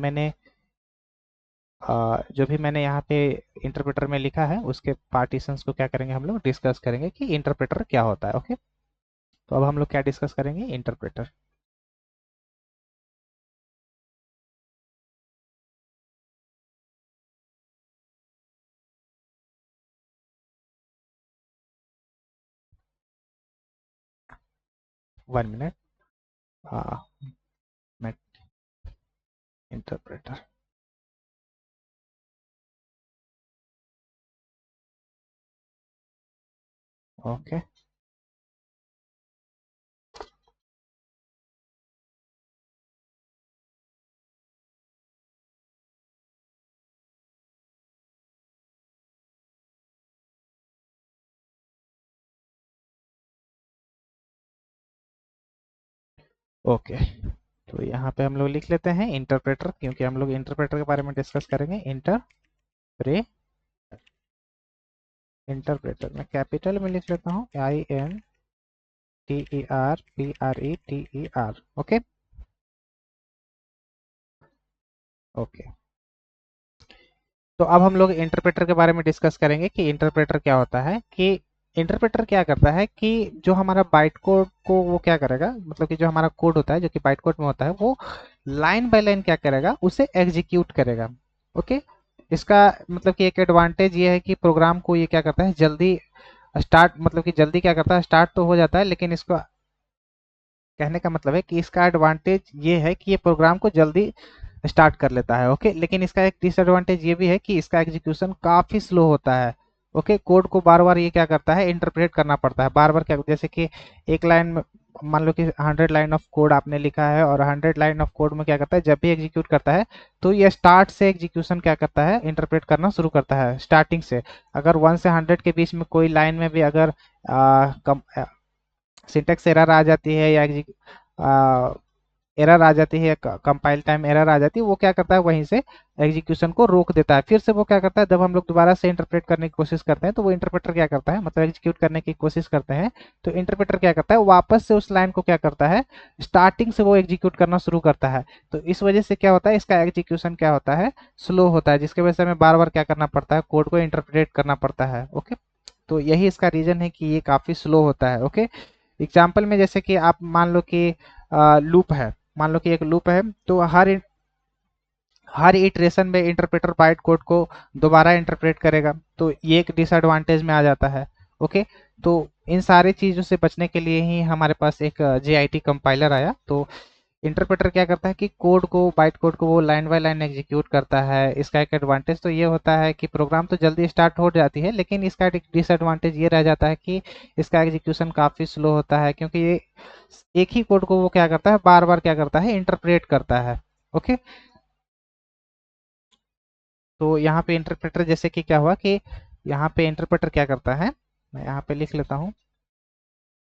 भी मैंने यहाँ पे इंटरप्रेटर में लिखा है उसके पार्टीशंस को क्या करेंगे, हम लोग डिस्कस करेंगे कि इंटरप्रेटर क्या होता है। ओके, तो अब हम लोग क्या डिस्कस करेंगे, इंटरप्रेटर। 1 मिनट, मैं इंटरप्रेटर। ओके, ओके, तो यहाँ पे हम लोग लिख लेते हैं इंटरप्रेटर, क्योंकि हम लोग इंटरप्रेटर के बारे में डिस्कस करेंगे। इंटरप्रेटर में कैपिटल में लिख लेता हूँ, INTERPRETER। ओके, ओके, तो अब हम लोग इंटरप्रेटर के बारे में डिस्कस करेंगे कि इंटरप्रेटर क्या होता है। कि इंटरप्रेटर क्या करता है कि जो हमारा बाइट कोड को वो क्या करेगा, मतलब कि जो हमारा कोड होता है जो कि बाइट कोड में होता है, वो लाइन बाय लाइन क्या करेगा, उसे एग्जीक्यूट करेगा। ओके, इसका मतलब कि एक एडवांटेज ये है कि प्रोग्राम को ये क्या करता है, जल्दी स्टार्ट, मतलब कि जल्दी क्या करता है, स्टार्ट तो हो जाता है, लेकिन इसको कहने का मतलब है कि इसका एडवांटेज ये है कि ये प्रोग्राम को जल्दी स्टार्ट कर लेता है। ओके, लेकिन इसका एक डिसएडवांटेज ये भी है कि इसका एग्जीक्यूशन काफ़ी स्लो होता है। ओके, कोड को बार बार ये क्या करता है, इंटरप्रेट करना पड़ता है बार बार। क्या, जैसे कि एक लाइन में मान लो कि 100 लाइन ऑफ कोड आपने लिखा है, और 100 लाइन ऑफ कोड में क्या करता है, जब भी एग्जीक्यूट करता है तो ये स्टार्ट से एग्जीक्यूशन क्या करता है, इंटरप्रेट करना शुरू करता है स्टार्टिंग से। अगर 1 से 100 के बीच में कोई लाइन में भी अगर सिंटेक्स एरर आ जाती है, या एरर आ जाती है, कंपाइल टाइम एरर आ जाती है, वो क्या करता है, वहीं से एग्जीक्यूशन को रोक देता है। फिर से वो क्या करता है, जब हम लोग दोबारा से इंटरप्रेट करने की कोशिश करते हैं, तो वो इंटरप्रेटर क्या करता है, मतलब एग्जीक्यूट करने की कोशिश करते हैं, तो इंटरप्रेटर क्या करता है, वापस से उस लाइन को क्या करता है, स्टार्टिंग से वो एग्जीक्यूट करना शुरू करता है। तो इस वजह से क्या होता है, इसका एग्जीक्यूशन क्या होता है, स्लो होता है, जिसकी वजह से हमें बार बार क्या करना पड़ता है, कोड को इंटरप्रेट करना पड़ता है। ओके, तो यही इसका रीजन है कि ये काफ़ी स्लो होता है। ओके, एग्जाम्पल में जैसे कि आप मान लो कि लूप है, मान लो कि एक लूप है, तो हर इटरेशन में इंटरप्रेटर बाइट कोड को दोबारा इंटरप्रेट करेगा, तो ये एक डिसएडवांटेज में आ जाता है। ओके, तो इन सारी चीज़ों से बचने के लिए ही हमारे पास एक JIT कंपाइलर आया। तो इंटरप्रेटर क्या करता है कि कोड को, बाइट कोड को वो लाइन बाय लाइन एग्जीक्यूट करता है। इसका एक एडवांटेज तो ये होता है कि प्रोग्राम तो जल्दी स्टार्ट हो जाती है, लेकिन इसका एक डिसएडवांटेज ये रह जाता है कि इसका एग्जीक्यूशन काफ़ी स्लो होता है, क्योंकि ये एक ही कोड को वो क्या करता है, बार बार क्या करता है, इंटरप्रेट करता है। ओके, तो यहाँ पे इंटरप्रेटर जैसे कि क्या हुआ कि यहाँ पे इंटरप्रेटर क्या करता है, मैं यहाँ पे लिख लेता हूँ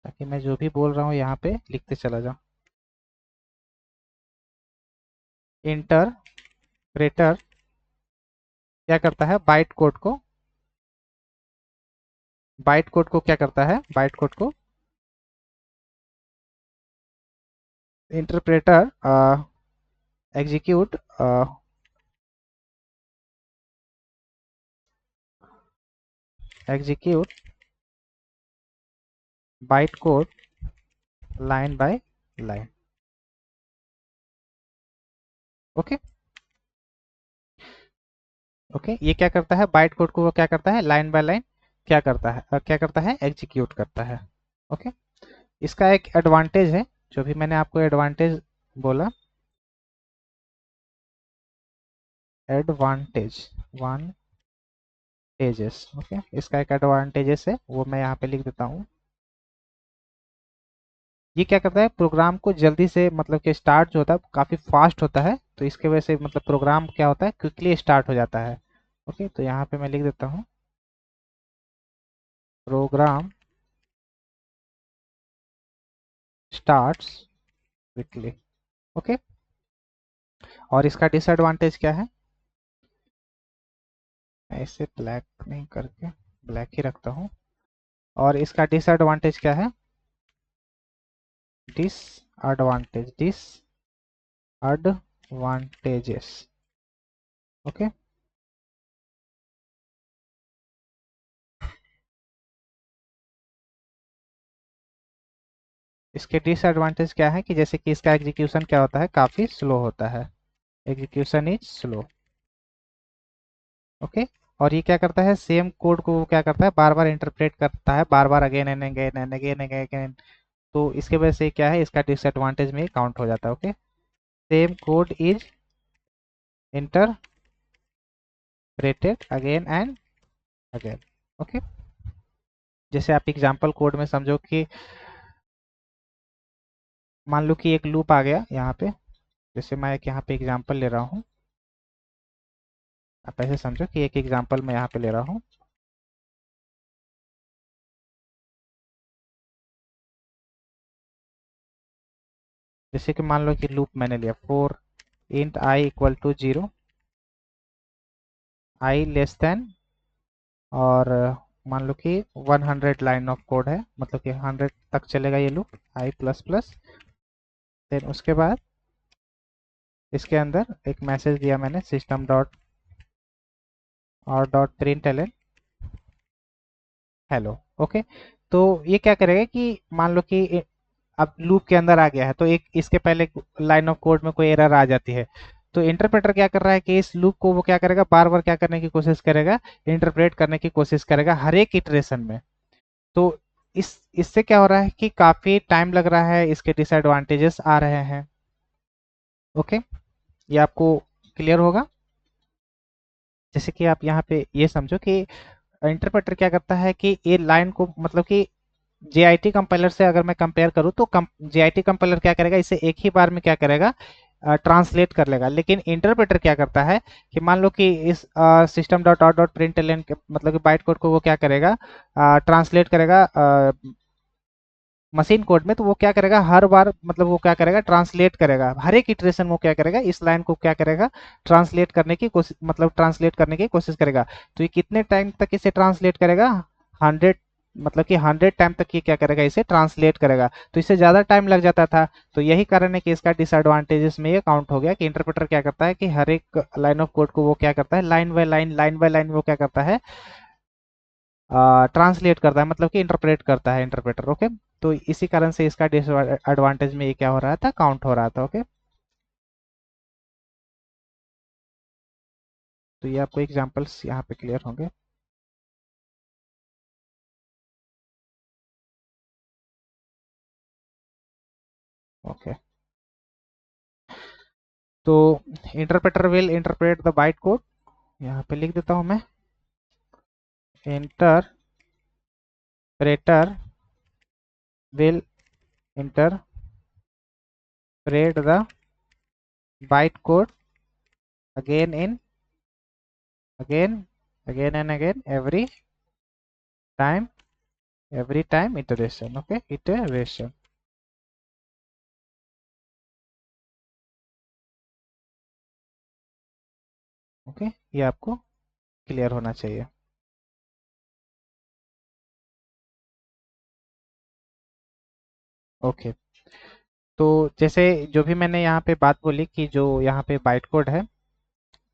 ताकि मैं जो भी बोल रहा हूँ यहाँ पे लिखते चला जाऊँ। इंटरप्रेटर क्या करता है, बाइट कोड को क्या करता है, बाइट कोड को interpreter execute execute byte code line by line. Okay, okay, ये क्या करता है, बाइट कोड को वो क्या करता है, लाइन बाय लाइन क्या करता है, एग्जीक्यूट करता है। ओके, इसका एक एडवांटेज है, जो भी मैंने आपको एडवांटेज बोला, एडवांटेज वांटेजेस, ओके, इसका एक एडवांटेजेस है वो मैं यहाँ पे लिख देता हूँ। ये क्या करता है, प्रोग्राम को जल्दी से मतलब कि स्टार्ट जो होता है काफ़ी फास्ट होता है, तो इसके वजह से मतलब प्रोग्राम क्या होता है, क्विकली स्टार्ट हो जाता है। ओके, तो यहाँ पे मैं लिख देता हूँ प्रोग्राम स्टार्ट्स क्विकली। ओके, और इसका डिसएडवांटेज क्या है, मैं इसे ब्लैक नहीं करके ब्लैक ही रखता हूँ। और इसका डिसएडवांटेज क्या है, डिसएडवांटेजेस। ओके, इसके डिसएडवांटेज क्या है कि जैसे कि इसका एग्जीक्यूशन क्या होता है, काफ़ी स्लो होता है, एग्जीक्यूशन इज स्लो। ओके, और ये क्या करता है, सेम कोड को वो क्या करता है, बार बार इंटरप्रेट करता है, बार बार again and again and again and again. तो इसके वजह से क्या है, इसका डिसएडवांटेज में काउंट हो जाता है। Okay, same code is interpreted again and again. Okay, जैसे आप एग्जांपल कोड में समझो कि मान लो कि एक लूप आ गया यहाँ पे, जैसे मैं एक यहाँ पे एग्जांपल ले रहा हूँ, आप ऐसे समझो कि एक एग्जांपल मैं यहाँ पे ले रहा हूँ। जैसे कि मान लो कि लूप मैंने लिया for int I equal to 0, I less than, और मान लो कि 100 लाइन ऑफ कोड है, मतलब कि 100 तक चलेगा ये लूप, आई प्लस प्लस। देन उसके बाद इसके अंदर एक मैसेज दिया मैंने, सिस्टम डॉट और डॉट प्रिंटलन हेलो। ओके, तो ये क्या करेगा कि मान लो कि अब लूप के अंदर आ गया है, तो एक इसके पहले लाइन ऑफ कोड में कोई एरर आ जाती है, तो इंटरप्रेटर क्या कर रहा है कि इस लूप को वो क्या करेगा, बार बार क्या करने की कोशिश करेगा, इंटरप्रेट करने की कोशिश करेगा हर एक इटरेशन में। तो इससे क्या हो रहा है कि काफी टाइम लग रहा है, इसके डिसएडवांटेजेस आ रहे हैं। ओके, ये आपको क्लियर होगा। जैसे कि आप यहाँ पे ये समझो कि इंटरप्रेटर क्या करता है कि ये लाइन को मतलब कि JIT कंपाइलर से अगर मैं कंपेयर करूँ तो JIT कंपाइलर क्या करेगा, इसे एक ही बार में क्या करेगा, ट्रांसलेट कर लेगा। लेकिन इंटरप्रेटर क्या करता है कि मान लो कि इस system dot out dot println के मतलब कि बाइट कोड को वो क्या करेगा, ट्रांसलेट करेगा मशीन कोड में, तो वो क्या करेगा हर बार, मतलब वो क्या करेगा, ट्रांसलेट करेगा हर एक इटरेशन, वो क्या करेगा, इस लाइन को क्या करेगा, ट्रांसलेट करने की कोशिश, मतलब ट्रांसलेट करने की कोशिश करेगा। तो ये कितने टाइम तक इसे ट्रांसलेट करेगा, 100, मतलब कि 100 टाइम तक ये क्या करेगा, इसे ट्रांसलेट करेगा। तो इससे ज़्यादा टाइम लग जाता था, तो यही कारण है कि इसका डिसएडवांटेजेस में ये काउंट हो गया कि इंटरप्रेटर क्या करता है कि हर एक लाइन ऑफ कोड को वो क्या करता है, लाइन बाय लाइन वो क्या करता है, ट्रांसलेट करता है, मतलब कि इंटरप्रेट करता है इंटरप्रेटर। ओके, तो इसी कारण से इसका डिसएडवांटेज में ये क्या हो रहा था, काउंट हो रहा था। ओके, तो ये आपको एग्जांपल्स यहाँ पे क्लियर होंगे। ओके, तो interpreter will interpret the byte code, यहाँ पे लिख देता हूँ मैं, interpreter will interpret the byte code again in again again and again time every time iteration. Okay, iteration. Okay, ये आपको क्लियर होना चाहिए। ओके, तो जैसे जो भी मैंने यहाँ पे बात बोली कि जो यहाँ पे बाइट कोड है,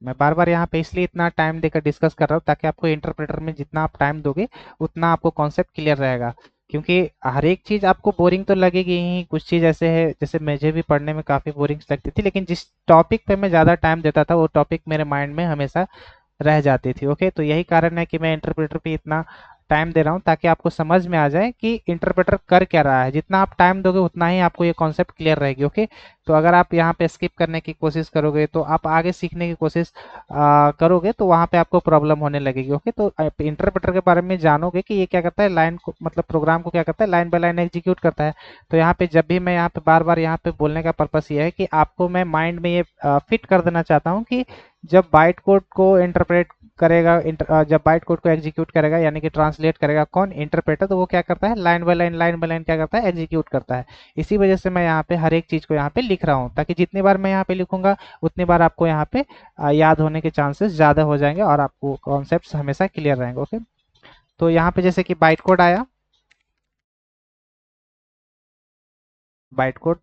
मैं बार बार यहाँ पे इसलिए इतना टाइम देकर डिस्कस कर रहा हूँ ताकि आपको इंटरप्रेटर में जितना आप टाइम दोगे उतना आपको कॉन्सेप्ट क्लियर रहेगा। क्योंकि हर एक चीज़ आपको बोरिंग तो लगेगी ही, कुछ चीज़ ऐसे है जैसे मुझे भी पढ़ने में काफ़ी बोरिंग लगती थी, लेकिन जिस टॉपिक पे मैं ज़्यादा टाइम देता था वो टॉपिक मेरे माइंड में हमेशा रह जाती थी। ओके, तो यही कारण है कि मैं इंटरप्रेटर पे इतना टाइम दे रहा हूँ ताकि आपको समझ में आ जाए कि इंटरप्रेटर कर क्या रहा है। जितना आप टाइम दोगे उतना ही आपको ये कॉन्सेप्ट क्लियर रहेगी। ओके, तो अगर आप यहाँ पे स्किप करने की कोशिश करोगे तो आप आगे सीखने की कोशिश करोगे तो वहाँ पे आपको प्रॉब्लम होने लगेगी। ओके, तो आप इंटरप्रेटर के बारे में जानोगे कि ये क्या करता है, लाइन को मतलब प्रोग्राम को क्या करता है, लाइन बाय लाइन एग्जीक्यूट करता है। तो यहाँ पे जब भी मैं यहाँ पे बार बार यहाँ पे बोलने का पर्पस ये है कि आपको मैं माइंड में ये फिट कर देना चाहता हूँ कि जब बाइट कोड को इंटरप्रेट करेगा, जब बाइट कोड को एग्जीक्यूट करेगा यानी कि ट्रांसलेट करेगा कौन, इंटरप्रेटर, तो वो क्या करता है, लाइन बाय लाइन क्या करता है, एग्जीक्यूट करता है। इसी वजह से मैं यहाँ पे हर एक चीज को यहाँ पे लिख रहा हूँ ताकि जितनी बार मैं यहाँ पे लिखूंगा उतनी बार आपको यहाँ पे याद होने के चांसेस ज्यादा हो जाएंगे और आपको कॉन्सेप्ट हमेशा क्लियर रहेंगे। ओके, तो यहाँ पे जैसे कि बाइट कोड आया, बाइट कोड।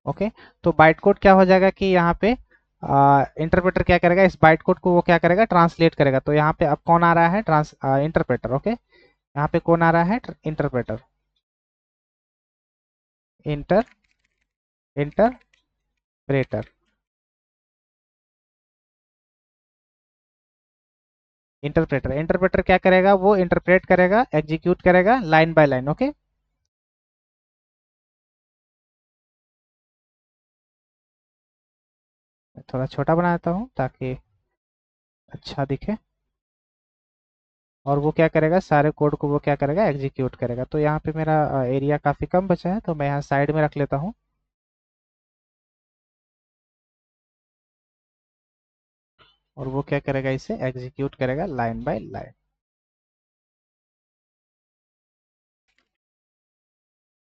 ओके, तो बाइट कोड क्या हो जाएगा कि यहाँ पे इंटरप्रेटर क्या करेगा, इस बाइट कोड को वो क्या करेगा, ट्रांसलेट करेगा। तो यहाँ पे अब कौन आ रहा है, इंटरप्रेटर। ओके, यहाँ पे कौन आ रहा है, interpreter, inter interpreter. Interpreter interpreter क्या करेगा, वो इंटरप्रेट करेगा, एग्जीक्यूट करेगा लाइन बाय लाइन। ओके, थोड़ा छोटा बना देता हूँ ताकि अच्छा दिखे। और वो क्या करेगा, सारे कोड को वो क्या करेगा, एग्जीक्यूट करेगा। तो यहाँ पे मेरा एरिया काफी कम बचा है तो मैं यहाँ साइड में रख लेता हूँ। और वो क्या करेगा, इसे एग्जीक्यूट करेगा line by line.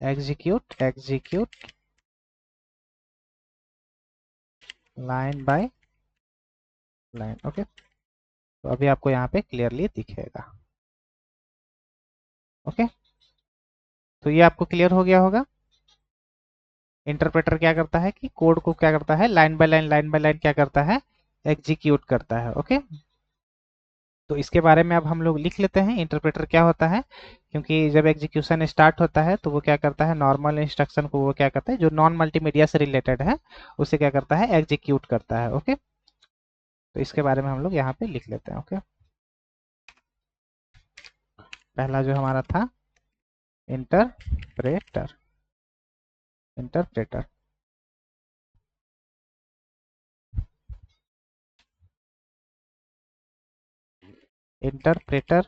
Execute line by line. Okay, तो अभी आपको यहाँ पे क्लियरली दिखेगा। ओके, तो ये आपको क्लियर हो गया होगा। इंटरप्रेटर क्या करता है कि कोड को क्या करता है, लाइन बाय लाइन क्या करता है, एग्जीक्यूट करता है। ओके, तो इसके बारे में अब हम लोग लिख लेते हैं इंटरप्रेटर क्या होता है। क्योंकि जब एग्जीक्यूशन स्टार्ट होता है तो वो क्या करता है, नॉर्मल इंस्ट्रक्शन को वो क्या करता है, जो नॉन मल्टीमीडिया से रिलेटेड है उसे क्या करता है, एग्जीक्यूट करता है। ओके, तो इसके बारे में हम लोग यहाँ पे लिख लेते हैं। ओके, पहला जो हमारा था interpreter. Interpreter interpreter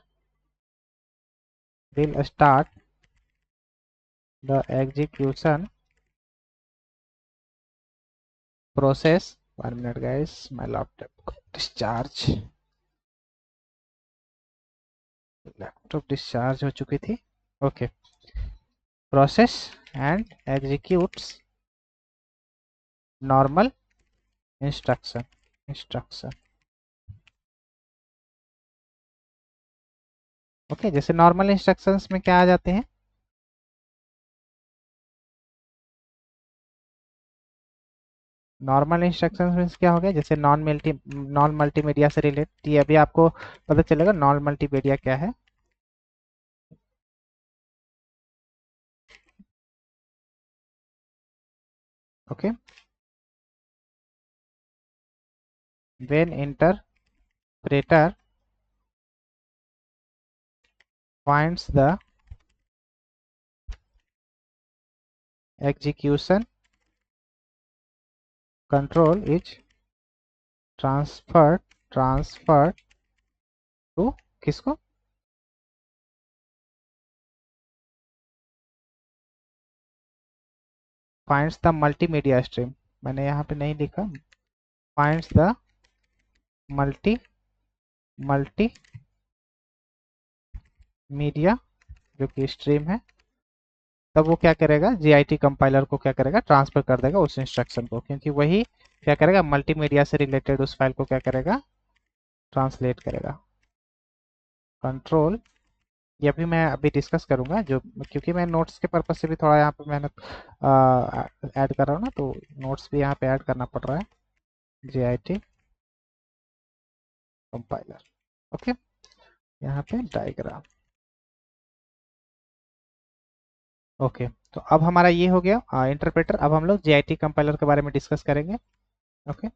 will start the execution process. 1 minute guys, my laptop got discharge, laptop discharge हो चुकी थी। Okay, process and executes normal instruction. Okay, जैसे नॉर्मल इंस्ट्रक्शंस में क्या आ जाते हैं, नॉर्मल इंस्ट्रक्शंस मीन्स क्या हो गया, जैसे नॉन मल्टीमीडिया से रिलेटेड। ये अभी आपको पता चलेगा नॉन मल्टीमीडिया क्या है। Okay, when interpreter finds the execution control is transferred to किसको, finds the multimedia stream। मैंने यहाँ पे नहीं लिखा, finds the मल्टीमीडिया जो कि स्ट्रीम है, तब वो क्या करेगा, जीआईटी कंपाइलर को क्या करेगा, ट्रांसफर कर देगा उस इंस्ट्रक्शन को, क्योंकि वही क्या करेगा, मल्टीमीडिया से रिलेटेड उस फाइल को क्या करेगा, ट्रांसलेट करेगा। कंट्रोल ये भी मैं अभी डिस्कस करूंगा, जो क्योंकि मैं नोट्स के पर्पज से भी थोड़ा यहाँ पे मेहनत ऐड कर रहा हूँ ना, तो नोट्स भी यहाँ पे ऐड करना पड़ रहा है, जीआईटी कंपाइलर। ओके, यहाँ पे डायग्राम। ओके, तो अब हमारा ये हो गया इंटरप्रेटर। अब हम लोग जीआईटी कंपाइलर के बारे में डिस्कस करेंगे। ओके,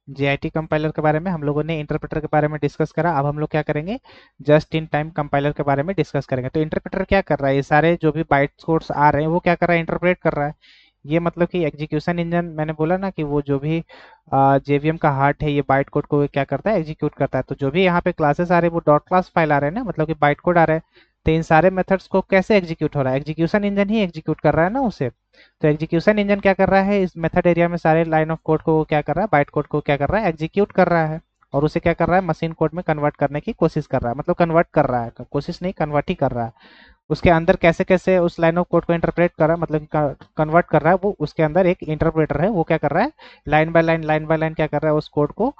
JIT कंपाइलर के बारे में हम लोगों ने इंटरप्रेटर के बारे में डिस्कस करा। अब हम लोग क्या करेंगे, जस्ट इन टाइम कंपाइलर के बारे में डिस्कस करेंगे। तो इंटरप्रेटर क्या कर रहा है, ये सारे जो भी बाइट्स कोड्स आ रहे हैं वो क्या कर रहा है, इंटरप्रेट कर रहा है। ये मतलब कि एग्जीक्यूशन इंजन, मैंने बोला ना कि वो जो भी जेवीएम का हार्ट है, ये बाइट कोड को क्या करता है, एग्जीक्यूट करता है। तो जो भी यहाँ पे क्लासेस आ रहे हैं वो डॉट क्लास फाइल आ रहे हैं ना, मतलब कि बाइट कोड आ रहे हैं। तो इन सारे मेथड्स को कैसे एग्जीक्यूट हो रहा है, एग्जीक्यूशन इंजन ही एग्जीक्यूट कर रहा है ना उसे। तो एग्जीक्यूशन इंजन क्या कर रहा है, इस मेथड एरिया में सारे लाइन ऑफ कोड को क्या कर रहा है, बाइट कोड को क्या कर रहा है, एग्जीक्यूट कर रहा है। और उसे क्या कर रहा है, मशीन कोड में कन्वर्ट करने की कोशिश कर रहा है, मतलब कन्वर्ट कर रहा है, कोशिश नहीं, कन्वर्ट ही कर रहा है। उसके अंदर कैसे कैसे उस लाइन ऑफ कोड को इंटरप्रेट कर रहा है, मतलब कन्वर्ट कर रहा है, वो उसके अंदर एक इंटरप्रेटर है, वो क्या कर रहा है, लाइन बाय लाइन क्या कर रहा है, उस कोड को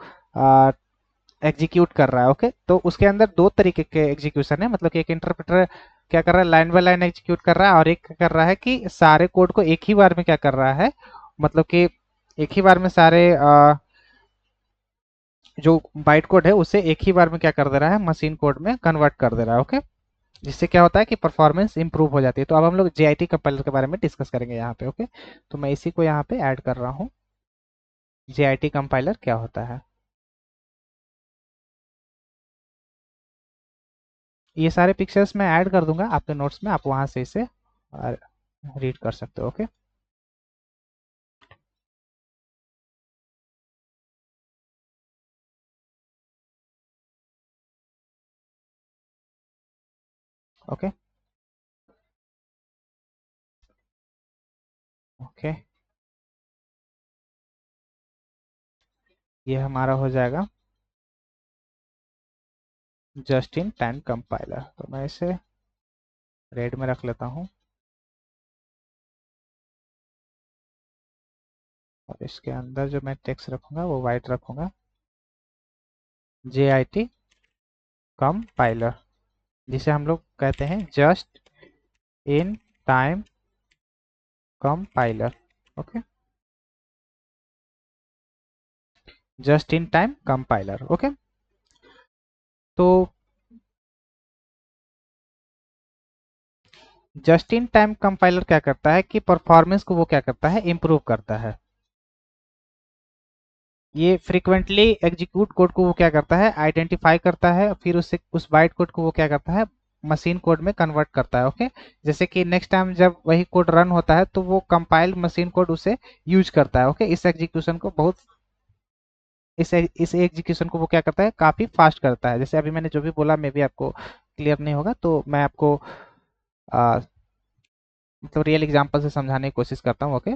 एग्जीक्यूट कर रहा है। ओके, तो उसके अंदर दो तरीके के एग्जीक्यूशन है, मतलब कि एक इंटरप्रेटर क्या कर रहा है, लाइन बाय लाइन एग्जीक्यूट कर रहा है, और एक क्या कर रहा है कि सारे कोड को एक ही बार में क्या कर रहा है, मतलब कि एक ही बार में सारे जो बाइट कोड है उसे एक ही बार में क्या कर दे रहा है, मशीन कोड में कन्वर्ट कर दे रहा है। ओके, जिससे क्या होता है कि परफॉर्मेंस इंप्रूव हो जाती है। तो अब हम लोग JIT कंपाइलर के बारे में डिस्कस करेंगे यहाँ पे। ओके, तो मैं इसी को यहाँ पे ऐड कर रहा हूँ, JIT कंपाइलर क्या होता है। ये सारे पिक्चर्स मैं ऐड कर दूंगा आपके नोट्स में, आप वहां से इसे रीड कर सकते हो। ओके, ओके, ओके, ये हमारा हो जाएगा जस्ट इन टाइम कंपाइलर। तो मैं इसे रेड में रख लेता हूँ, और इसके अंदर जो मैं टेक्स्ट रखूंगा वो वाइट रखूंगा, JIT कंपाइलर, जिसे हम लोग कहते हैं just in time compiler. Okay, just in time compiler. Okay, तो जस्ट इन टाइम कंपाइलर क्या करता है कि परफॉर्मेंस को वो क्या करता है, इंप्रूव करता है। ये फ्रीक्वेंटली एग्जीक्यूट कोड को वो क्या करता है, आइडेंटिफाई करता है, फिर उससे उस बाइट कोड को वो क्या करता है, मशीन कोड में कन्वर्ट करता है। ओके, जैसे कि नेक्स्ट टाइम जब वही कोड रन होता है तो वो कंपाइल मशीन कोड उसे यूज करता है। ओके, इस एग्जीक्यूशन को बहुत इस एग्जीक्यूशन को वो क्या करता है, काफी फास्ट करता है। जैसे अभी मैंने जो भी बोला, मे भी आपको क्लियर नहीं होगा, तो मैं आपको मतलब रियल एग्जांपल से समझाने की कोशिश करता हूँ। ओके,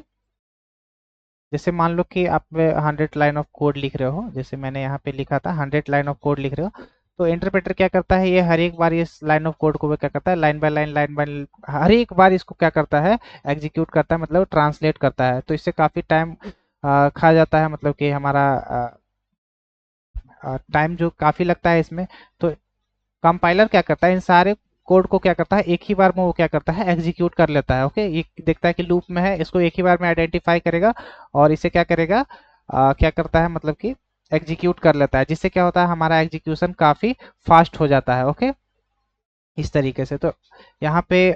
जैसे मान लो कि आप 100 लाइन ऑफ कोड लिख रहे हो, जैसे मैंने यहाँ पे लिखा था 100 लाइन ऑफ कोड लिख रहे हो, तो इंटरप्रेटर क्या करता है, ये हर एक बार इस लाइन ऑफ कोड को वो क्या करता है, लाइन बाय हर एक बार इसको क्या करता है, एग्जीक्यूट करता है, मतलब ट्रांसलेट करता है। तो इससे काफी टाइम खा जाता है, मतलब कि हमारा टाइम जो काफी लगता है इसमें। तो कंपाइलर क्या करता है, इन सारे कोड को क्या करता है, एक ही बार में वो क्या करता है, एग्जीक्यूट कर लेता है। ओके, ये देखता है कि लूप में है, इसको एक ही बार में आइडेंटिफाई करेगा और इसे क्या करेगा, क्या करता है, मतलब कि एग्जीक्यूट कर लेता है, जिससे क्या होता है, हमारा एग्जीक्यूशन काफी फास्ट हो जाता है। ओके, इस तरीके से। तो यहाँ पे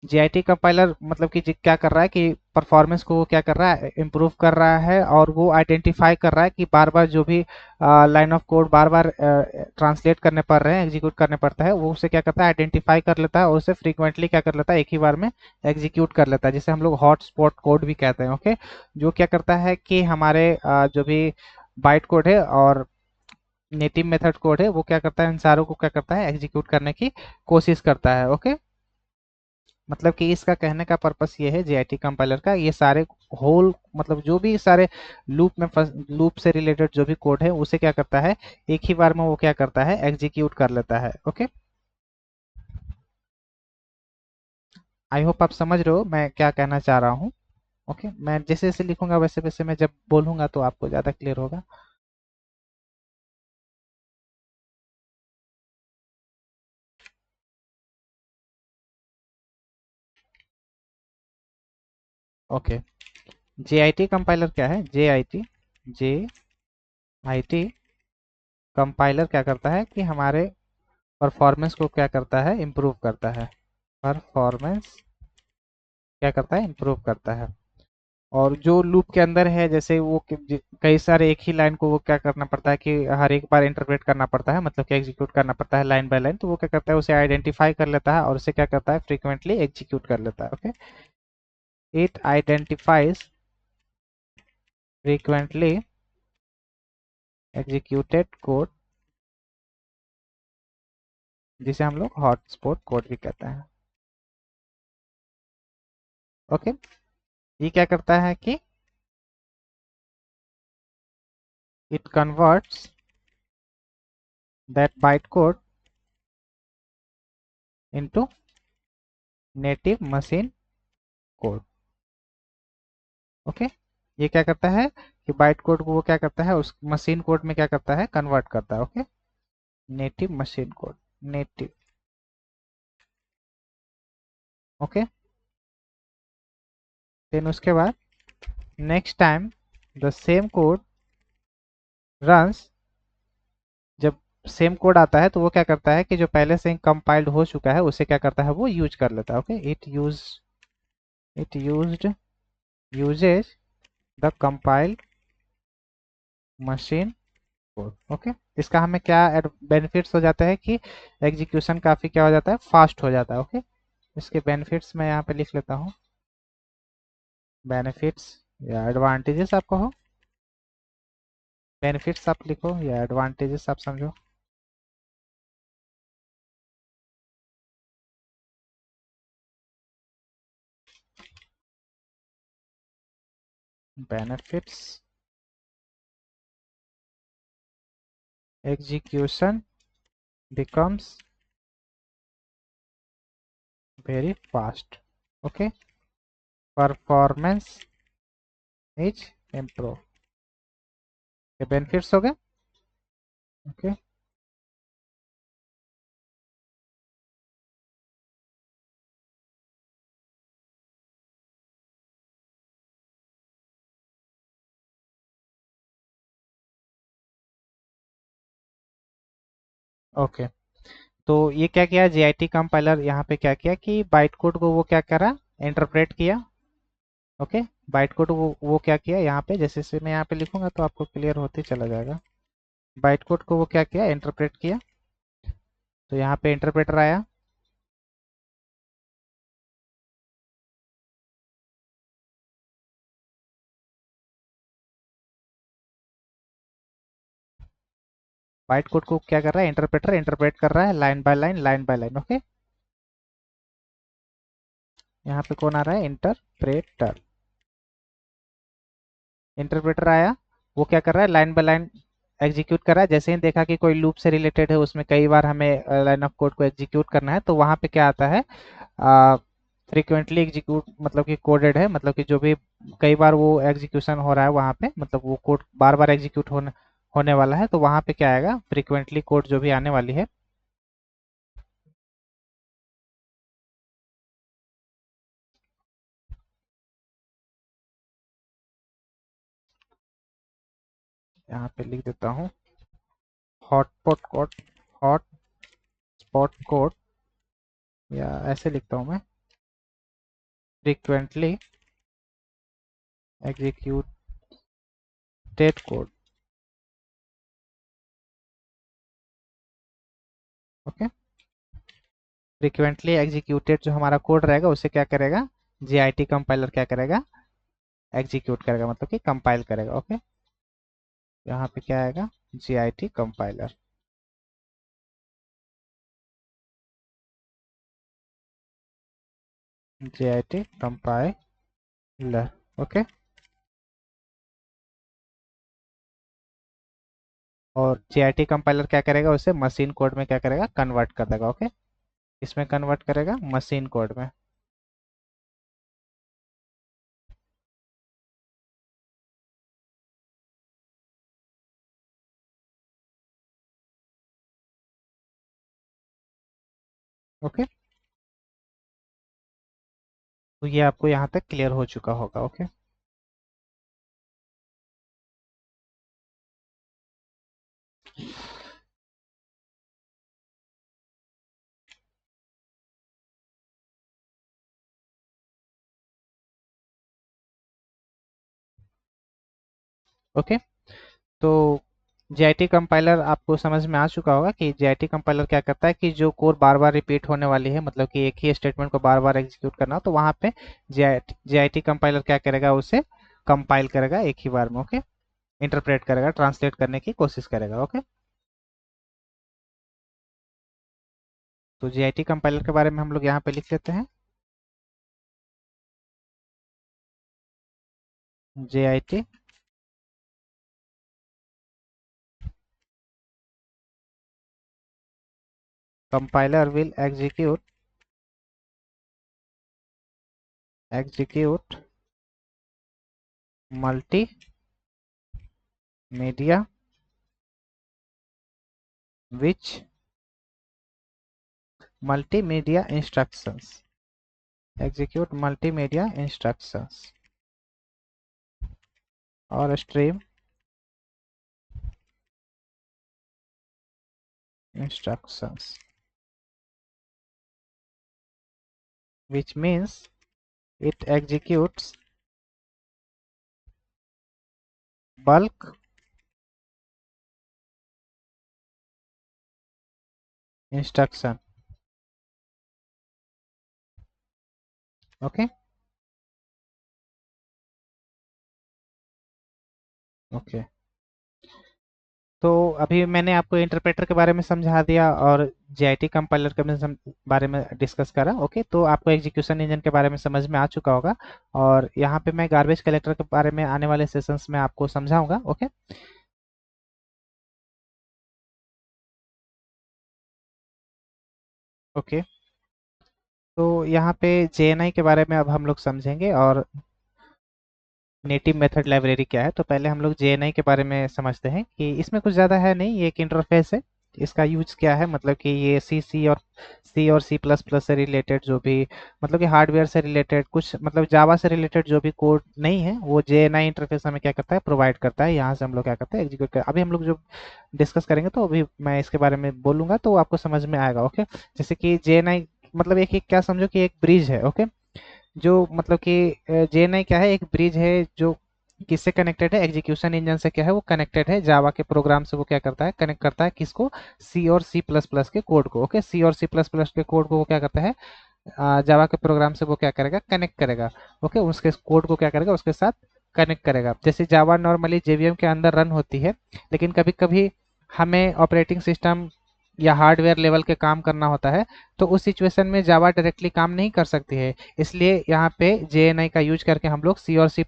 JIT कंपाइलर मतलब कि क्या कर रहा है कि परफॉर्मेंस को वो क्या कर रहा है, इम्प्रूव कर रहा है, और वो आइडेंटिफाई कर रहा है कि बार बार जो भी line of code bar bar translate करने पड़ रहे हैं, एग्जीक्यूट करने पड़ता है, वो उसे क्या करता है, आइडेंटिफाई कर लेता है, और उसे फ्रीक्वेंटली क्या कर लेता है, एक ही बार में एग्जीक्यूट कर लेता है, जिसे हम लोग हॉट स्पॉट कोड भी कहते हैं। ओके, जो क्या करता है कि हमारे जो भी बाइट कोड है और नेटिव मेथड कोड है, वो क्या करता है, इन सारों को क्या करता है, एग्जीक्यूट करने की कोशिश करता है। ओके, मतलब कि इसका कहने का पर्पस ये है JIT कंपाइलर का, ये सारे होल मतलब जो भी सारे लूप से रिलेटेड जो भी कोड है उसे क्या करता है, एक ही बार में वो क्या करता है, एग्जीक्यूट कर लेता है। ओके, आई होप आप समझ रहे हो मैं क्या कहना चाह रहा हूँ। ओके, मैं जैसे जैसे लिखूंगा वैसे वैसे मैं जब बोलूंगा तो आपको ज्यादा क्लियर होगा। ओके, JIT कंपाइलर क्या है, JIT कंपाइलर क्या करता है कि हमारे परफॉर्मेंस को क्या करता है, इम्प्रूव करता है। परफॉर्मेंस क्या करता है, इम्प्रूव करता है। और जो लूप के अंदर है, जैसे वो कई सारे एक ही लाइन को वो क्या करना पड़ता है कि हर एक बार इंटरप्रेट करना पड़ता है, मतलब कि एग्जीक्यूट करना पड़ता है लाइन बाय लाइन, तो वो क्या करता है, उसे आइडेंटिफाई कर लेता है और उसे क्या करता है, फ्रीक्वेंटली एग्जीक्यूट कर लेता है। Okay, it identifies frequently executed code, जिसे हम लोग हॉटस्पॉट कोड भी कहते हैं। ओके, ये क्या करता है कि it converts that byte code into native machine code. Okay, ये क्या करता है कि बाइट कोड को वो क्या करता है, उस मशीन कोड में क्या करता है, कन्वर्ट करता है। Okay, native machine code, native. Okay, then उसके बाद next time the same code runs, जब सेम कोड आता है तो वो क्या करता है कि जो पहले से कंपाइल्ड हो चुका है उसे क्या करता है, वो यूज कर लेता है। Okay, it used uses the compiled machine code. Okay, इसका हमें क्या बेनिफिट्स हो जाता है कि एग्जीक्यूशन काफी क्या हो जाता है, फास्ट हो जाता है। ओके, इसके बेनिफिट्स मैं यहाँ पे लिख लेता हूँ, बेनिफिट्स या एडवांटेजेस आप कहो, बेनिफिट्स आप लिखो या एडवांटेजेस आप समझो। Benefits, execution becomes very fast। Okay, performance is improve, ये बेनिफिट्स हो गए। ओके, ओके, तो ये क्या किया, जीआईटी कंपाइलर यहाँ पे क्या किया कि बाइट कोड को वो क्या करा, इंटरप्रेट किया। ओके, बाइट कोड वो क्या किया यहाँ पे, जैसे से मैं यहाँ पे लिखूंगा तो आपको क्लियर होते चला जाएगा। बाइट कोड को वो क्या किया, इंटरप्रेट किया, तो यहाँ पे इंटरप्रेटर आया। बाइट कोड को क्या कर रहा है, इंटरप्रेटर इंटरप्रेट कर रहा है line by line, line by line. Okay, यहाँ पे कौन आ रहा है, इंटरप्रेटर, इंटरप्रेटर आया, वो क्या कर रहा है, लाइन बाय लाइन एग्जीक्यूट कर रहा है। जैसे ही देखा कि कोई लूप से रिलेटेड है, उसमें कई बार हमें लाइन ऑफ कोड को एग्जीक्यूट करना है, तो वहां पे क्या आता है, फ्रीक्वेंटली एग्जीक्यूट, मतलब कि कोडेड है, मतलब कि जो भी कई बार वो एग्जीक्यूशन हो रहा है वहां पे, मतलब वो कोड बार बार एग्जीक्यूट होने वाला है, तो वहां पे क्या आएगा, फ्रीक्वेंटली कोड जो भी आने वाली है। यहाँ पे लिख देता हूँ, hotpot code, hot spot code, या ऐसे लिखता हूँ मैं, frequently executed code. Okay, frequently executed जो हमारा कोड रहेगा उसे क्या करेगा, जीआईटी कंपाइलर क्या करेगा, एग्जीक्यूट करेगा, मतलब कि कंपाइल करेगा। ओके, यहाँ पे क्या आएगा, GIT compiler, GIT compiler. Okay, और जीआईटी कंपाइलर क्या करेगा, उसे मशीन कोड में क्या करेगा, कन्वर्ट कर देगा। ओके, इसमें कन्वर्ट करेगा, मशीन कोड में। ओके, तो ये आपको यहाँ तक क्लियर हो चुका होगा। Okay, okay. तो JIT कंपाइलर आपको समझ में आ चुका होगा कि JIT कंपाइलर क्या करता है कि जो कोड बार बार रिपीट होने वाली है, मतलब कि एक ही स्टेटमेंट को बार बार एग्जीक्यूट करना हो, तो वहां पे JIT कंपाइलर क्या करेगा, उसे कंपाइल करेगा एक ही बार में। ओके, इंटरप्रेट करेगा, ट्रांसलेट करने की कोशिश करेगा। ओके, तो JIT कंपाइलर के बारे में हम लोग यहाँ पे लिख लेते हैं। JIT compiler will execute multimedia which multimedia instructions execute multimedia instructions or stream instructions, which means it executes bulk instruction। Okay okay, तो अभी मैंने आपको इंटरप्रेटर के बारे में समझा दिया और JIT कंपाइलर के बारे में डिस्कस करा। ओके, तो आपको एग्जीक्यूशन इंजन के बारे में समझ में आ चुका होगा, और यहाँ पे मैं गार्बेज कलेक्टर के बारे में आने वाले सेशंस में आपको समझाऊंगा। ओके ओके, तो यहाँ पे JNI के बारे में अब हम लोग समझेंगे और नेटिव मेथड लाइब्रेरी क्या है। तो पहले हम लोग JNI के बारे में समझते हैं कि इसमें कुछ ज़्यादा है नहीं, ये एक इंटरफेस है। इसका यूज क्या है, मतलब कि ये C और C++ से रिलेटेड जो भी, मतलब कि हार्डवेयर से रिलेटेड कुछ, मतलब जावा से रिलेटेड जो भी कोड नहीं है, वो JNI इंटरफेस हमें क्या करता है, प्रोवाइड करता है। यहाँ से हम लोग क्या करते हैं, एग्जीक्यूट कर, अभी हम लोग जो डिस्कस करेंगे तो अभी मैं इसके बारे में बोलूंगा तो आपको समझ में आएगा। ओके, जैसे कि JNI मतलब एक क्या समझो कि एक ब्रिज है। ओके, जो मतलब कि JNI क्या है, एक ब्रिज है जो किससे कनेक्टेड है, एग्जीक्यूशन इंजन से क्या है, वो कनेक्टेड है। जावा के प्रोग्राम से वो क्या करता है, कनेक्ट करता है किसको, C और C++ के कोड को। ओके, C और C++ के कोड को वो क्या करता है, जावा के प्रोग्राम से वो क्या करेगा, कनेक्ट करेगा। ओके, उसके कोड को क्या करेगा, उसके साथ कनेक्ट करेगा। जैसे जावा नॉर्मली JVM के अंदर रन होती है, लेकिन कभी कभी हमें ऑपरेटिंग सिस्टम या हार्डवेयर लेवल के काम करना होता है, तो उस सिचुएशन में जावा डायरेक्टली काम नहीं कर सकती है। इसलिए यहाँ पे JNI का यूज करके हम लोग C और C++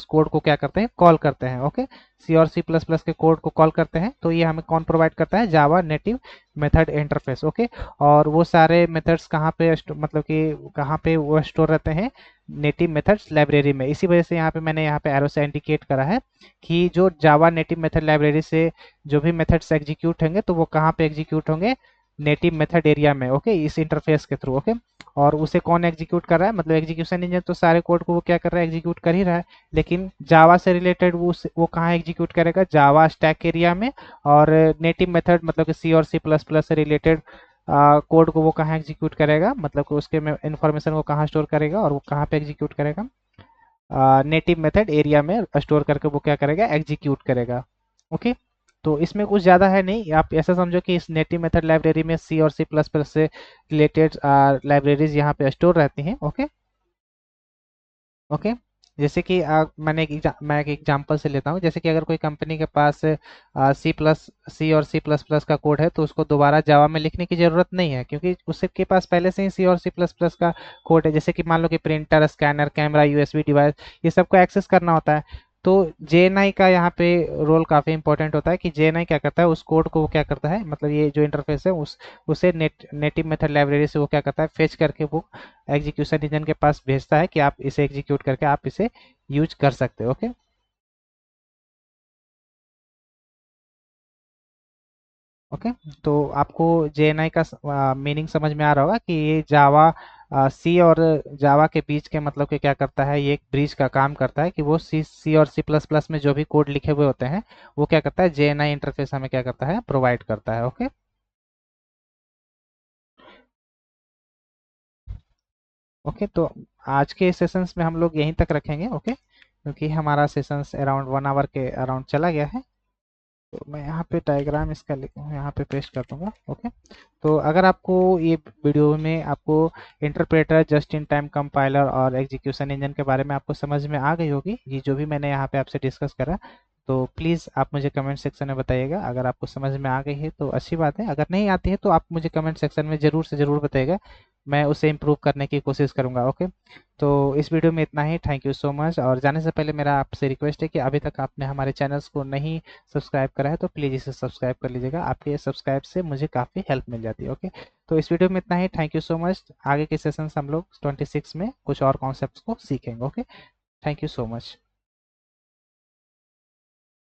कोड को क्या करते हैं, कॉल करते हैं। ओके, C और C++ के कोड को कॉल करते हैं, तो ये हमें कौन प्रोवाइड करता है, जावा नेटिव मेथड इंटरफेस। ओके, और वो सारे मेथड्स कहाँ पे मतलब कि कहाँ पे वो स्टोर रहते हैं, नेटिव मेथड्स लाइब्रेरी में। इसी वजह से यहाँ पे मैंने यहाँ पे एरो से इंडिकेट करा है कि जो जावा नेटिव मेथड लाइब्रेरी से जो भी मेथड्स एग्जीक्यूट होंगे, तो वो कहाँ पे एग्जीक्यूट होंगे, नेटिव मेथड एरिया में। ओके, इस इंटरफेस के थ्रू। ओके, और उसे कौन एग्जीक्यूट कर रहा है, मतलब एग्जीक्यूशन इंजन तो सारे कोड को वो क्या कर रहा है, एग्जीक्यूट कर ही रहा है, लेकिन जावा से रिलेटेड वो कहाँ एग्जीक्यूट करेगा, जावा स्टैक एरिया में। और नेटिव मेथड मतलब कि C और C++ से रिलेटेड कोड को वो कहाँ एग्जीक्यूट करेगा, मतलब कि उसके में इंफॉर्मेशन वो कहाँ स्टोर करेगा, और वो कहाँ पे एग्जीक्यूट करेगा, नेटिव मेथड एरिया में स्टोर करके वो क्या करेगा, एग्जीक्यूट करेगा। ओके, तो इसमें कुछ ज़्यादा है नहीं, आप ऐसा समझो कि इस नेटिव मेथड लाइब्रेरी में C और C++ से रिलेटेड लाइब्रेरीज यहाँ पे स्टोर रहती हैं। ओके ओके, जैसे कि मैं एक एग्जांपल से लेता हूँ। जैसे कि अगर कोई कंपनी के पास C और C++ का कोड है, तो उसको दोबारा जावा में लिखने की ज़रूरत नहीं है, क्योंकि उसके पास पहले से ही C और C++ का कोड है। जैसे कि मान लो कि printer, scanner, camera, USB device, ये सबको एक्सेस करना होता है। तो JNI का यहाँ पे रोल काफ़ी इंपॉर्टेंट होता है कि JNI क्या करता है, उस कोड को वो क्या करता है, मतलब ये जो इंटरफेस है उसे नेटिव मेथड लाइब्रेरी से वो क्या करता है, फेच करके वो एग्जीक्यूशन इंजन के पास भेजता है कि आप इसे एग्जीक्यूट करके आप इसे यूज कर सकते हो। ओके ओके, तो आपको JNI का मीनिंग समझ में आ रहा होगा कि ये जावा सी और जावा के बीच के, मतलब कि क्या करता है, ये एक ब्रिज का काम करता है कि वो C और C++ में जो भी कोड लिखे हुए होते हैं, वो क्या करता है, JNI इंटरफेस हमें क्या करता है, प्रोवाइड करता है। ओके ओके, तो आज के सेशंस में हम लोग यहीं तक रखेंगे। ओके, क्योंकि हमारा सेशंस अराउंड 1 आवर के अराउंड चला गया है। तो मैं यहाँ पे डायग्राम इसका यहाँ पे पेस्ट कर दूंगा। ओके, तो अगर आपको ये वीडियो में आपको interpreter, just in time compiler और एग्जीक्यूशन इंजन के बारे में आपको समझ में आ गई होगी, ये जो भी मैंने यहाँ पे आपसे डिस्कस करा, तो प्लीज़ आप मुझे कमेंट सेक्शन में बताइएगा। अगर आपको समझ में आ गई है तो अच्छी बात है, अगर नहीं आती है तो आप मुझे कमेंट सेक्शन में ज़रूर से ज़रूर बताइएगा, मैं उसे इम्प्रूव करने की कोशिश करूँगा। ओके, तो इस वीडियो में इतना ही। Thank you so much. और जाने से पहले मेरा आपसे रिक्वेस्ट है कि अभी तक आपने हमारे चैनल्स को नहीं सब्सक्राइब करा है तो प्लीज़ इसे सब्सक्राइब कर लीजिएगा। आपके सब्सक्राइब से मुझे काफ़ी हेल्प मिल जाती है। ओके, तो इस वीडियो में इतना ही। Thank you so much. आगे के सेशंस हम लोग 26 में कुछ और कॉन्सेप्ट्स को सीखेंगे। Okay, thank you so much.